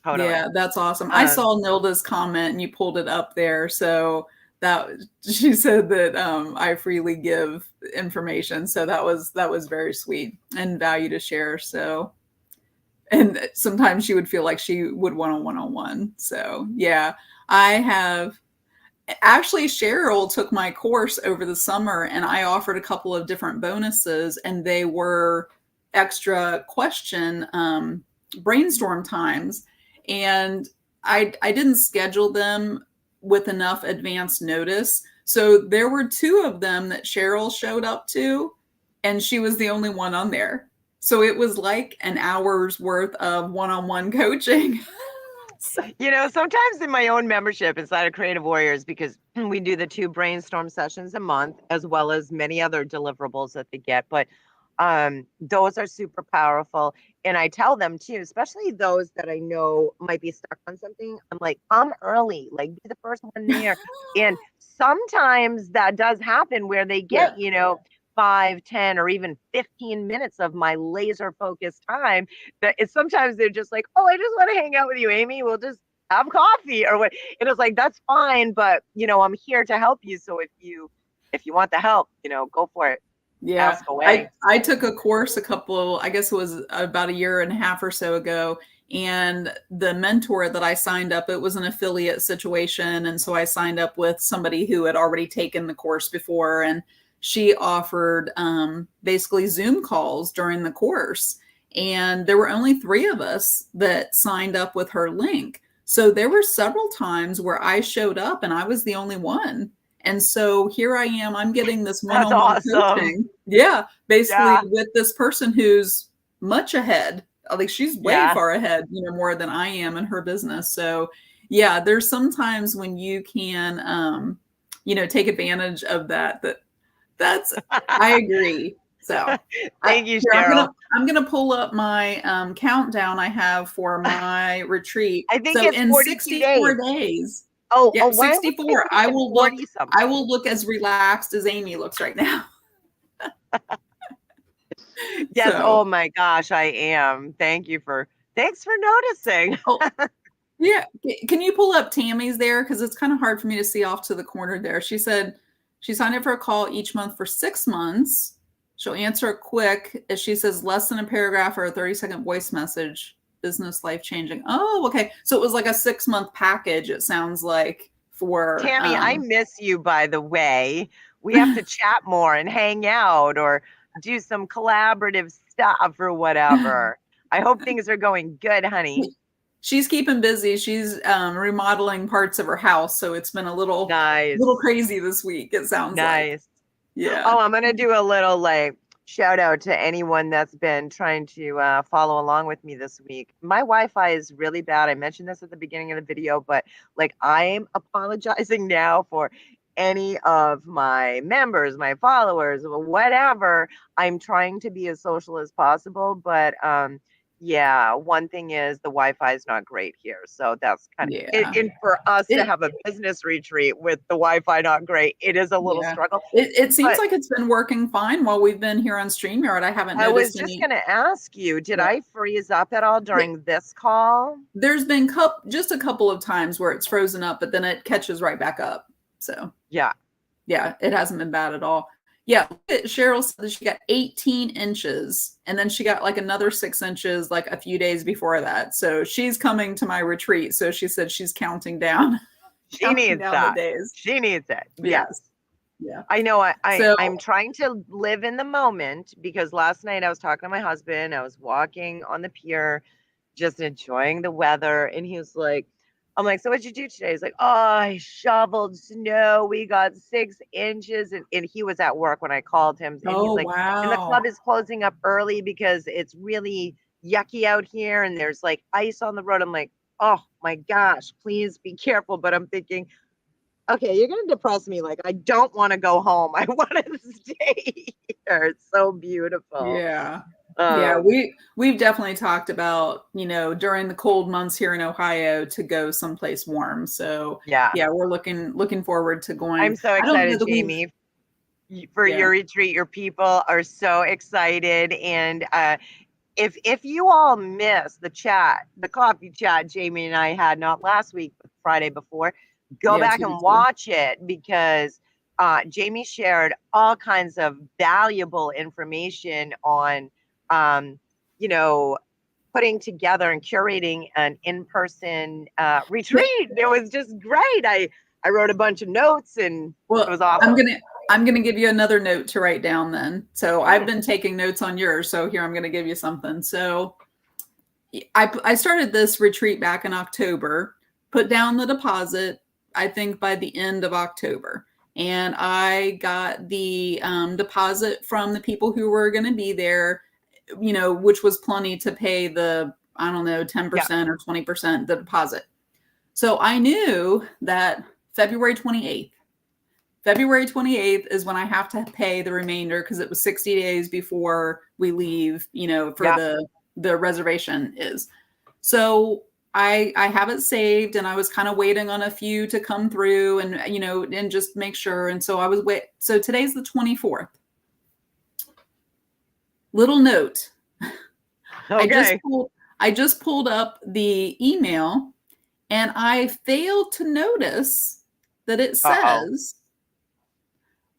Yeah, that's awesome. I saw Nilda's comment and you pulled it up there. So that she said that I freely give information. So that was very sweet and value to share. So, and sometimes she would feel like she would want a one-on-one. So yeah, I have actually, Cheryl took my course over the summer and I offered a couple of different bonuses, and they were extra question brainstorm times. And I didn't schedule them with enough advance notice. So there were 2 of them that Cheryl showed up to, and she was the only one on there. So it was like an hour's worth of one-on-one coaching. Sometimes in my own membership inside of Creative Warriors, because we do the 2 brainstorm sessions a month, as well as many other deliverables that they get. But those are super powerful. And I tell them too, especially those that I know might be stuck on something, I'm like, come early, like be the first one there. And sometimes that does happen where they get, 5, 10, or even 15 minutes of my laser focused time. Sometimes they're just like, oh, I just want to hang out with you, Amy. We'll just have coffee or what. And it's like, that's fine. But, I'm here to help you. So if you want the help, go for it. Yeah, I took a course I guess it was about a year and a half or so ago. And the mentor that I signed up, it was an affiliate situation. And so I signed up with somebody who had already taken the course before. And she offered basically Zoom calls during the course. And there were only 3 of us that signed up with her link. So there were several times where I showed up and I was the only one. And so here I am, I'm getting this one-on-one coaching. Yeah, basically with this person who's much ahead. Like she's way far ahead, more than I am in her business. So yeah, there's sometimes when you can, take advantage of that. I agree. So thank you, Cheryl. I'm gonna pull up my countdown I have for my retreat. I think so it's in 64 days. Oh, yeah, 64. I will look as relaxed as Amy looks right now. Yes. So. Oh my gosh, I am. Thanks for noticing. Yeah. Can you pull up Tammy's there? Because it's kind of hard for me to see off to the corner there. She said she signed up for a call each month for 6 months. She'll answer it quick. As she says, less than a paragraph or a 30-second voice message. Business life changing. Oh, okay. So it was like a 6-month package, it sounds like, for Tammy, I miss you, by the way. We have to chat more and hang out or do some collaborative stuff or whatever. I hope things are going good, honey. She's keeping busy. She's remodeling parts of her house, so it's been a little Nice. crazy this week, it sounds like. Nice. Yeah. Oh, I'm gonna do a little like shout out to anyone that's been trying to follow along with me this week. My Wi-Fi is really bad. I mentioned this at the beginning of the video, but like I'm apologizing now for any of my members, my followers, whatever. I'm trying to be as social as possible, but yeah, one thing is the Wi-Fi is not great here. So that's kind of Yeah. and for us to It have a business retreat with the Wi-Fi not great, it is a little yeah. struggle. It seems But like it's been working fine while we've been here on StreamYard. I haven't I was noticed just any. going to ask you, did Yeah. I freeze up at all during this call? There's been just a couple of times where it's frozen up, but then it catches right back up. So Yeah. yeah, it hasn't been bad at all. Yeah, Cheryl said that she got 18 inches, and then she got like another 6 inches like a few days before that. So she's coming to my retreat. So she said she's counting down, She needs down that. the days. She needs it. Yes. Yeah. I know. So I'm trying to live in the moment because last night I was talking to my husband. I was walking on the pier, just enjoying the weather. And he was like, I'm like, so what'd you do today? He's like, oh, I shoveled snow. We got 6 inches. And he was at work when I called him. And he's oh like, and the wow. club is closing up early because it's really yucky out here and there's like ice on the road. I'm like, oh my gosh, please be careful. But I'm thinking, okay, you're gonna depress me. Like, I don't want to go home. I want to stay here. It's so beautiful. Yeah. Yeah, we've definitely talked about, during the cold months here in Ohio to go someplace warm. So yeah, we're looking forward to going. I'm so I don't know excited, that Jamie, for Yeah. your retreat. Your people are so excited, and if you all miss the coffee chat Jamie and I had not last week, but Friday before, go back and watch it because Jamie shared all kinds of valuable information on putting together and curating an in-person retreat. It was just great. I wrote a bunch of notes and it was awesome. I'm gonna give you another note to write down then. So I've been taking notes on yours. So here I'm gonna give you something. So I started this retreat back in October, put down the deposit, I think by the end of October. And I got the deposit from the people who were going to be there, which was plenty to pay the, I don't know, 10% or 20% the deposit. So I knew that February 28th is when I have to pay the remainder because it was 60 days before we leave, for the reservation is. So I have it saved and I was kind of waiting on a few to come through and, and just make sure. And so so today's the 24th. Little note. Okay. I just pulled up the email and I failed to notice that it says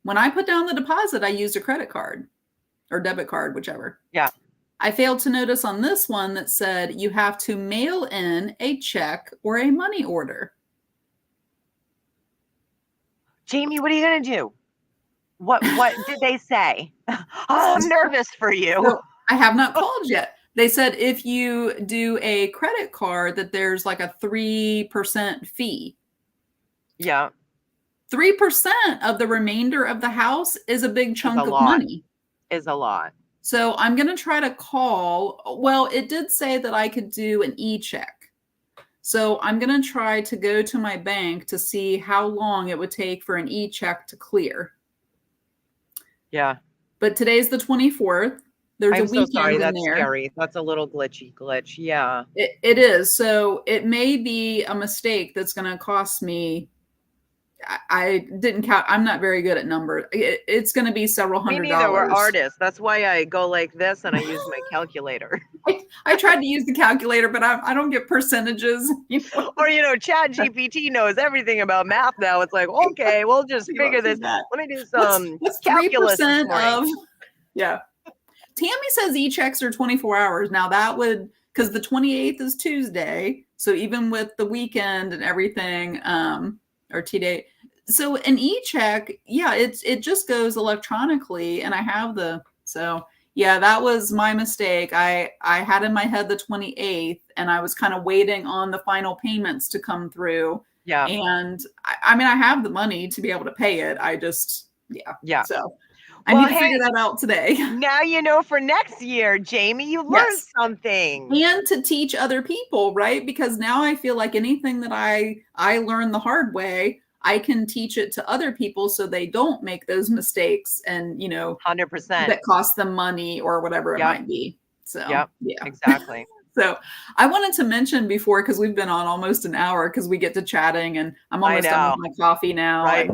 when I put down the deposit, I used a credit card or debit card, whichever. Yeah. I failed to notice on this one that said you have to mail in a check or a money order. Jamie, what are you going to do? What did they say? Oh, I'm nervous for you. So I have not called yet. They said if you do a credit card that there's like a 3% fee. Yeah. 3% of the remainder of the house is a big chunk of money. Is a lot. So I'm going to try to call. Well, it did say that I could do an e-check. So I'm going to try to go to my bank to see how long it would take for an e-check to clear. Yeah. But today's the 24th. There's a weekend so sorry. in That's there. Scary. That's a little glitch. Yeah. It is. So it may be a mistake that's going to cost me I didn't count. I'm not very good at numbers. It's going to be several Me $100. neither. We're artists. That's why I go like this and I use my calculator. I tried to use the calculator, but I don't get percentages. Or, Chat GPT knows everything about math now. It's like, okay, we'll just figure this. Let me do some what's calculus 3% this morning. yeah. Tammy says e-checks are 24 hours. Now that would, because the 28th is Tuesday. So even with the weekend and everything, or T-Day. So an e-check, yeah, it just goes electronically, and I have yeah, that was my mistake. I had in my head the 28th, and I was kind of waiting on the final payments to come through. Yeah. And I mean, I have the money to be able to pay it. I just, yeah. So I need to figure that out today. Now you know for next year, Jamie, you learned something. And to teach other people, right? Because now I feel like anything that I learned the hard way, I can teach it to other people so they don't make those mistakes and, 100% that cost them money or whatever it might be. So, yeah, exactly. So I wanted to mention before, because we've been on almost an hour because we get to chatting and I'm almost done with my coffee now. Right.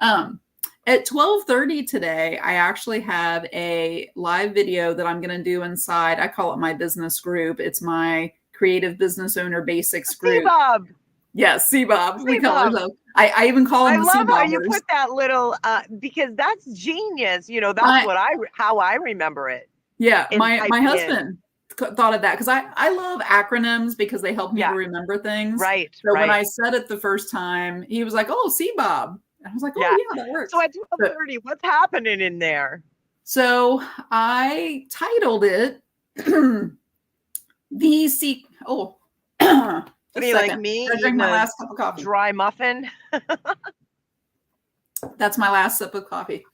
And, at 12:30 today, I actually have a live video that I'm going to do inside. I call it my business group. It's my Creative Business Owner Basics group. C-Bob. Yes, C-Bob. We call ourselves. I even call them the C-Bobbers. I love how you put that little, because that's genius. That's how I remember it. Yeah, my husband thought of that because I love acronyms because they help me to remember things. Right. So when I said it the first time, he was like, "Oh, C-Bob." I was like, "Oh yeah, that works." So at 12:30, what's happening in there? So I titled it the C. Oh, like me? I drink my last cup of coffee. Dry muffin. That's my last sip of coffee.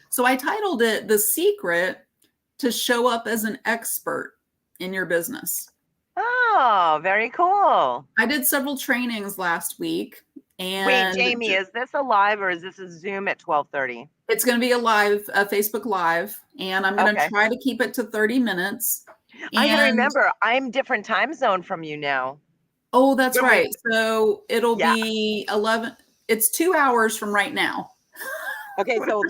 So I titled it "The Secret to Show Up as an Expert in Your Business." Oh, very cool. I did several trainings last week. And wait, Jamie, is this a live or is this a Zoom at 12:30? It's going to be a Facebook Live, and I'm going to try to keep it to 30 minutes. I gotta remember, I'm different time zone from you now. Oh, that's right. So it'll be 11. It's 2 hours from right now. Okay, so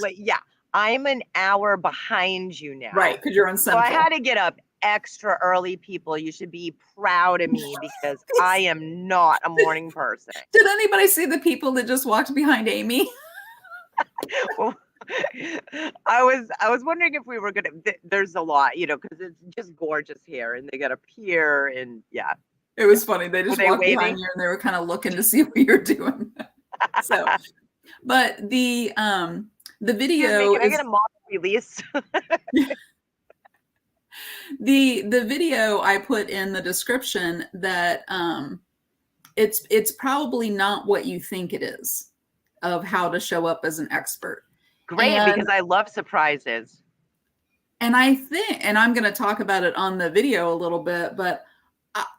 I'm an hour behind you now. Right, because you're on Central. So I had to get up extra early, people. You should be proud of me because I am not a morning person. Did anybody see the people that just walked behind Amy? Well, I was wondering if we were gonna. There's a lot, because it's just gorgeous here, and they got a pier, and it was funny. They just walked behind you, and they were kind of looking to see what you're doing. So, but the video. Can I get a mock release? The video I put in the description that it's probably not what you think it is of how to show up as an expert. Great, because I love surprises. And I think, and I'm going to talk about it on the video a little bit, but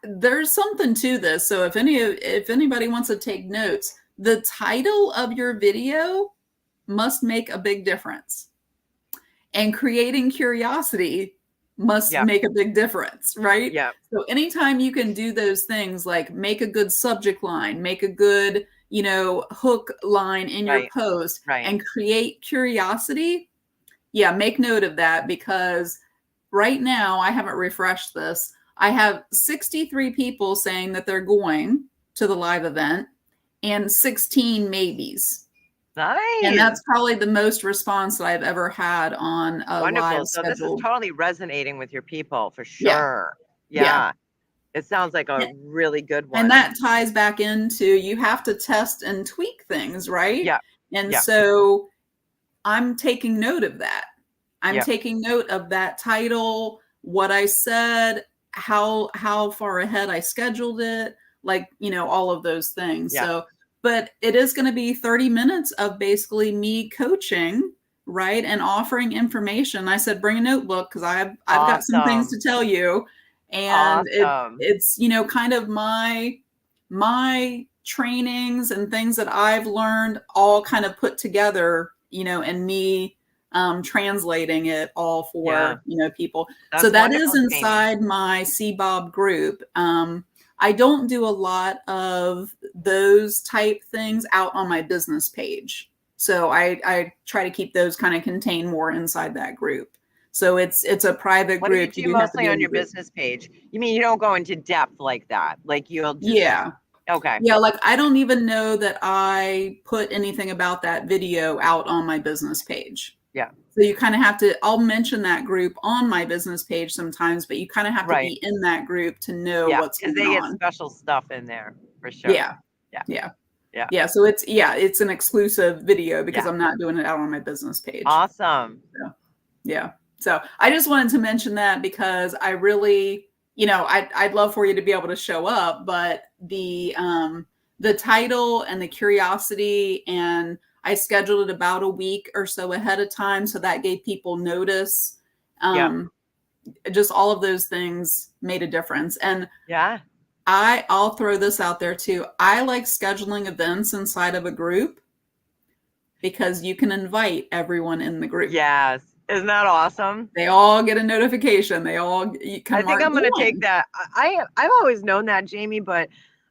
there's something to this. So if anybody wants to take notes, the title of your video must make a big difference. And creating curiosity must make a big difference, right? Yeah. So anytime you can do those things, like make a good subject line, make a good, hook line in your post, and create curiosity. Yeah, make note of that, because right now I haven't refreshed this. I have 63 people saying that they're going to the live event and 16 maybes. Nice. And that's probably the most response that I've ever had on a live So scheduled. this is totally resonating with your people for sure. Yeah. It sounds like a really good one. And that ties back into, you have to test and tweak things, right? Yeah. And so I'm taking note of that. I'm taking note of that title, what I said, how far ahead I scheduled it, all of those things. Yeah. So, but it is going to be 30 minutes of basically me coaching, right? And offering information. I said, bring a notebook because I've got some things to tell you. And it's, kind of my trainings and things that I've learned all kind of put together, and me translating it all for, people. That's so that is wonderful, inside my C-Bob group. I don't do a lot of those type things out on my business page. So I try to keep those kind of contained more inside that group. So it's a private What do you group. do You do have to mostly be on in the your group. business page? You mean you don't go into depth like that? Like you'll just Yeah. okay. Yeah, like I don't even know that I put anything about that video out on my business page. Yeah. So you kind of have to, I'll mention that group on my business page sometimes, but you kind of have to Right. be in that group to know Yeah, what's because going they get on. special stuff in there for sure. Yeah. Yeah. Yeah. Yeah. Yeah. So it's an exclusive video because Yeah. I'm not doing it out on my business page. Awesome. So, yeah. So I just wanted to mention that because I really, I'd love for you to be able to show up, but the title and the curiosity, and I scheduled it about a week or so ahead of time. So that gave people notice. Yeah. Just all of those things made a difference. And Yeah. I'll throw this out there too. I like scheduling events inside of a group because you can invite everyone in the group. Yes. Isn't that awesome? They all get a notification. You can I think mark I'm going to take join. that. I've always known that, Jamie, but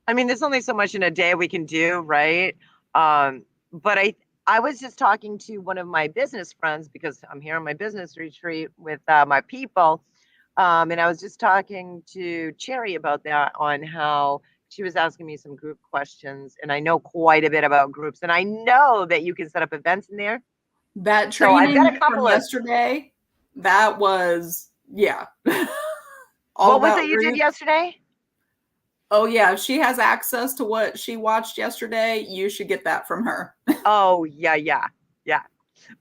I mean, there's only so much in a day we can do, right? But I was just talking to one of my business friends because I'm here on my business retreat with my people. And I was just talking to Cherry about that on how she was asking me some group questions. And I know quite a bit about groups. And I know that you can set up events in there. That So I've got a training from couple of, yesterday, that was, yeah. All what was about it you did groups. yesterday? Oh, yeah. If she has access to what she watched yesterday, you should get that from her. Oh, yeah, yeah, yeah.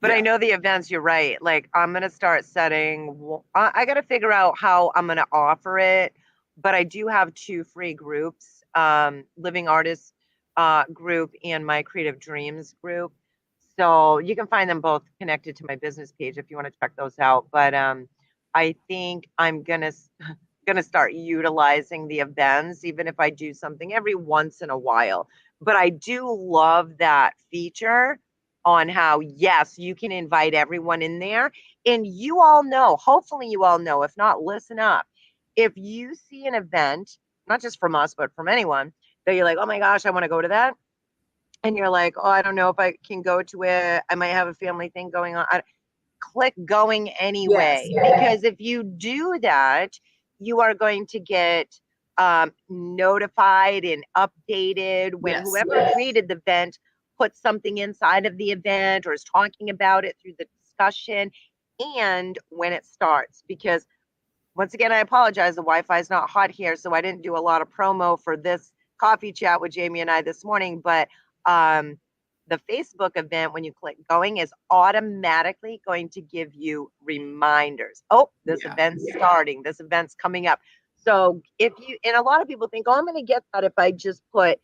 But I Yeah. know the events, you're right. Like I'm going to start setting, I got to figure out how I'm going to offer it. But I do have 2 free groups, Living Artists group and my Creative Dreams group. So you can find them both connected to my business page if you want to check those out. But I think I'm gonna start utilizing the events, even if I do something every once in a while. But I do love that feature on how, yes, you can invite everyone in there. And you all know, hopefully you all know, if not, listen up. If you see an event, not just from us, but from anyone, that you're like, oh my gosh, I want to go to that. And you're like, oh, I don't know if I can go to it. I might have a family thing going on. Click going anyway. Yes. Because if you do that, you are going to get notified and updated when Yes. whoever created the event puts something inside of the event or is talking about it through the discussion and when it starts. Because once again, I apologize, the Wi-Fi is not hot here, so I didn't do a lot of promo for this coffee chat with Jamie and I this morning, but the Facebook event, when you click going, is automatically going to give you reminders. Oh, this event's starting. This event's coming up. So if you, and a lot of people think, oh, I'm going to get that if I just put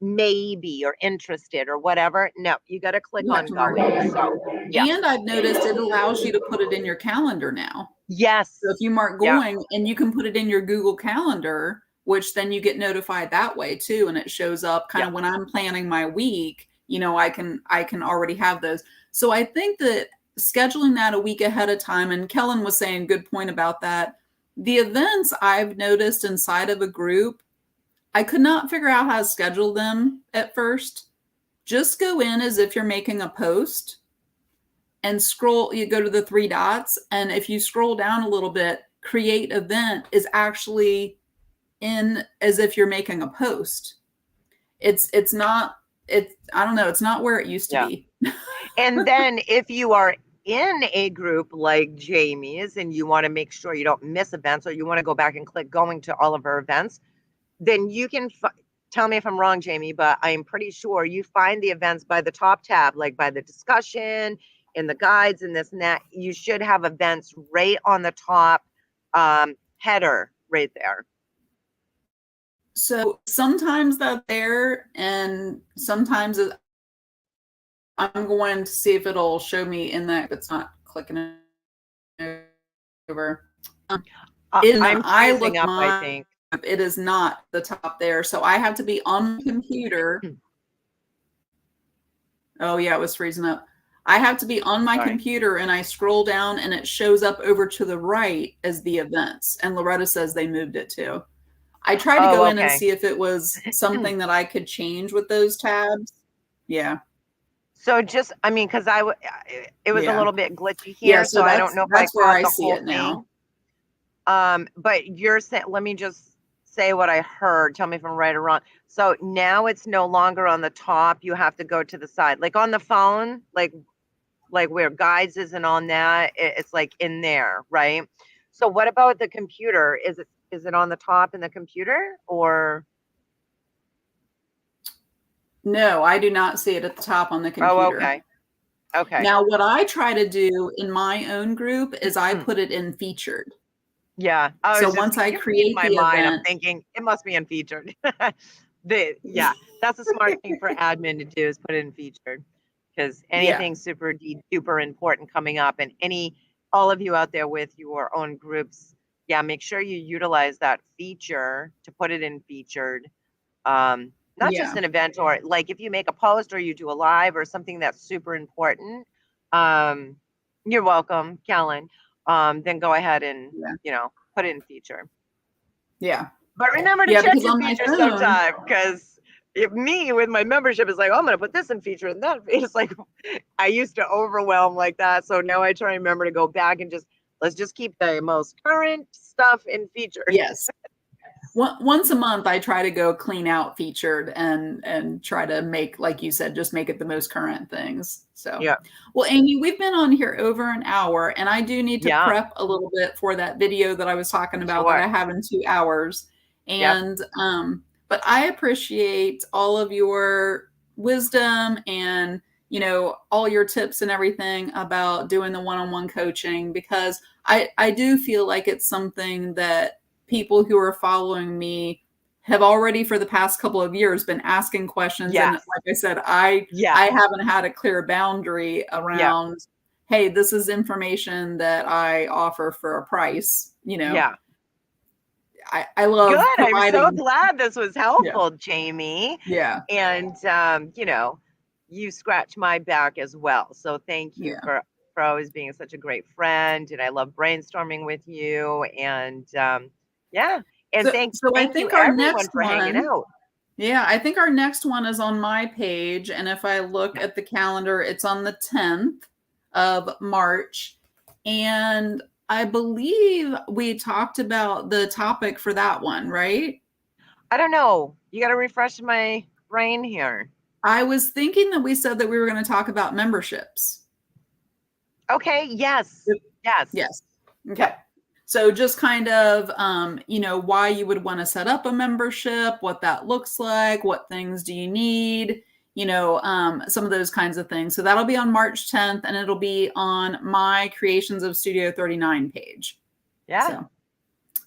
maybe or interested or whatever. No, you got to click on going. So, yeah. And I've noticed it allows you to put it in your calendar now. Yes. So if you mark going, and you can put it in your Google Calendar, which then you get notified that way too. And it shows up kind of when I'm planning my week, I can already have those. So I think that scheduling that a week ahead of time, and Kellen was saying good point about that. The events I've noticed inside of a group, I could not figure out how to schedule them at first. Just go in as if you're making a post and scroll, you go to the 3 dots. And if you scroll down a little bit, create event is actually in as if you're making a post. It's not, I don't know, it's not where it used to be. And then if you are in a group like Jamie's and you want to make sure you don't miss events, or you want to go back and click going to all of her events, then you can tell me if I'm wrong, Jamie, but I'm pretty sure you find the events by the top tab, like by the discussion and the guides and this and that. You should have events right on the top header right there. So sometimes that's there, and sometimes I'm going to see if it'll show me in that. It's not clicking over. I look up, I think. It is not the top there. So I have to be on my computer. Oh, yeah, it was freezing up. I have to be on my computer, and I scroll down and it shows up over to the right as the events. And Loretta says they moved it too. I tried to Oh, go in and okay. see if it was something that I could change with those tabs. Yeah. So just, I mean, because it was a Yeah. little bit glitchy Yeah. here, So so I don't know if I that's where caught I the see whole it thing. now. But you're saying, let me just say what I heard. Tell me if I'm right or wrong. So now it's no longer on the top. You have to go to the side, like on the phone, like where guides isn't on that. It's like in there, right? So what about the computer? Is it on the top in the computer or? No, I do not see it at the top on the Oh, computer. okay. Okay. Now, what I try to do in my own group is I Hmm. put it in featured. Yeah. I So was just, once I you're reading create my the mind. I'm event, thinking it must be in featured. Yeah, that's a smart thing for admin to do is put it in featured because yeah, anything duper important coming up and all of you out there with your own groups, yeah, make sure you utilize that feature to put it in featured. Not just yeah, an event or like if you make a post or you do a live or something that's super important. Um, you're welcome, Kellen. Then go ahead and, yeah, put it in feature. yeah, But remember to yeah, check because your on my features phone, sometime because if me with my membership is like, oh, I'm gonna put this in feature and that, it's like I used to overwhelm like that. So now I try and remember to go back and let's just keep the most current stuff in featured. yes. Once a month, I try to go clean out featured and try to make, like you said, just make it the most current things. So, Yeah. well, Amy, we've been on here over an hour, and I do need to Yeah. prep a little bit for that video that I was talking about that Sure. I have in 2 hours. Yep. And but I appreciate all of your wisdom and all your tips and everything about doing the one-on-one coaching because I do feel like it's something that people who are following me have already for the past couple of years been asking questions. And Yes. like I said, I Yeah. haven't had a clear boundary Yeah. around, hey, this is information that I offer for a price. Yeah. I love Good. I'm so providing. glad this was Yeah. helpful, Jamie. Yeah. And you scratch my back as well. So thank you Yeah. for always being such a great friend. And I love brainstorming with you. And yeah. And So I thank you think our everyone next for hanging one, out. yeah, I think our next one is on my page. And if I look at the calendar, it's on the 10th of March. And I believe we talked about the topic for that one, right? I don't know. You got to refresh my brain here. I was thinking that we said that we were going to talk about memberships. Okay. Yes. Yes. Yes. Okay. Yep. So just kind of, why you would want to set up a membership, what that looks like, what things do you need, some of those kinds of things. So that'll be on March 10th and it'll be on my Creations of Studio 39 page. Yeah. So,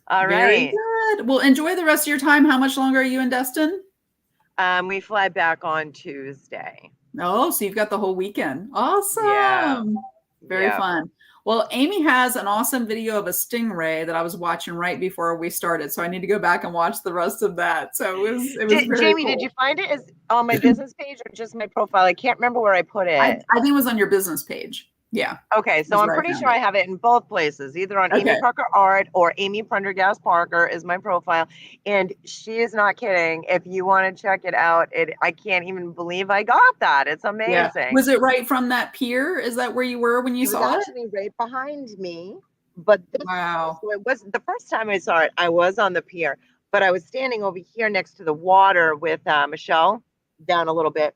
all very right. good. Well, enjoy the rest of your time. How much longer are you in Destin? We fly back on Tuesday. Oh, so you've got the whole weekend. Awesome. Yeah. Very fun. Well, Amy has an awesome video of a stingray that I was watching right before we started. So I need to go back and watch the rest of that. So it was very Jamie, cool. did you find it is on my business page or just my profile? I can't remember where I put I it. think it was on your business page. Yeah. Okay, so I'm pretty sure I have it in both places, either on Amy Okay. Parker Art or Amy Prendergast Parker is my profile. And she is not kidding. If you want to check it out, I can't even believe I got that. It's amazing. Yeah. Was it right from that pier? Is that where you were when you saw it? It was actually right behind me. But wow. So it was the first time I saw it, I was on the pier, but I was standing over here next to the water with Michelle down a little bit.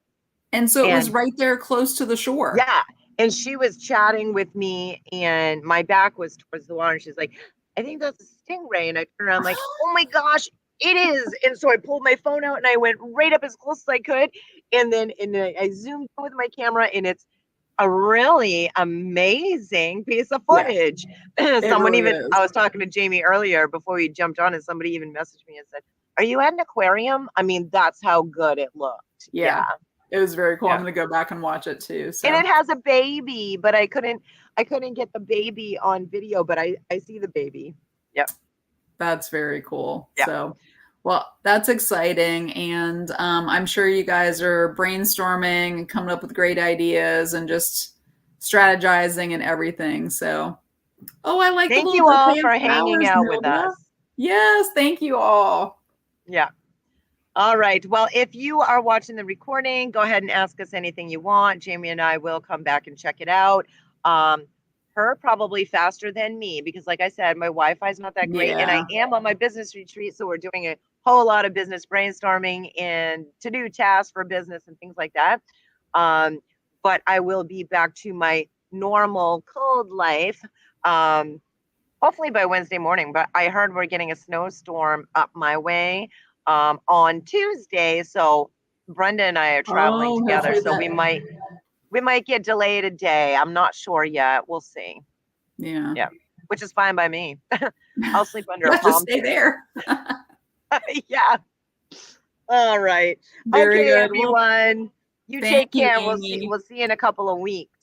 And so it was right there close to the shore. Yeah. And she was chatting with me and my back was towards the water. And she's like, I think that's a stingray. And I turned around like, oh my gosh, it is. And so I pulled my phone out and I went right up as close as I could. And then I zoomed in with my camera and it's a really amazing piece of footage. Yeah. I was talking to Jamie earlier before we jumped on and somebody even messaged me and said, are you at an aquarium? I mean, that's how good it looked. Yeah. It was very cool. Yeah. I'm going to go back and watch it too. So. And it has a baby, but I couldn't get the baby on video, but I see the baby. Yep. That's very cool. Yep. So, well, that's exciting. And I'm sure you guys are brainstorming and coming up with great ideas and just strategizing and everything. So, I like thank you all for hanging out with us. Yes. Thank you all. Yeah. All right. Well, if you are watching the recording, go ahead and ask us anything you want. Jamie and I will come back and check it out. Um, her probably faster than me because, like I said, my Wi-Fi is not that great, and I Yeah. am on my business retreat, so we're doing a whole lot of business brainstorming and to-do tasks for business and things like that. But I will be back to my normal cold life. Hopefully by Wednesday morning. But I heard we're getting a snowstorm up my way on Tuesday. So Brenda and I are traveling Oh, together. hopefully So we might get delayed a day. I'm not sure yet. We'll see. Yeah. Yeah, which is fine by me. I'll sleep under a Yeah, just palm stay tree. there. Yeah. All right. Very Okay, good. Well, everyone. You thank take you, care. Amy. We'll see you in a couple of weeks.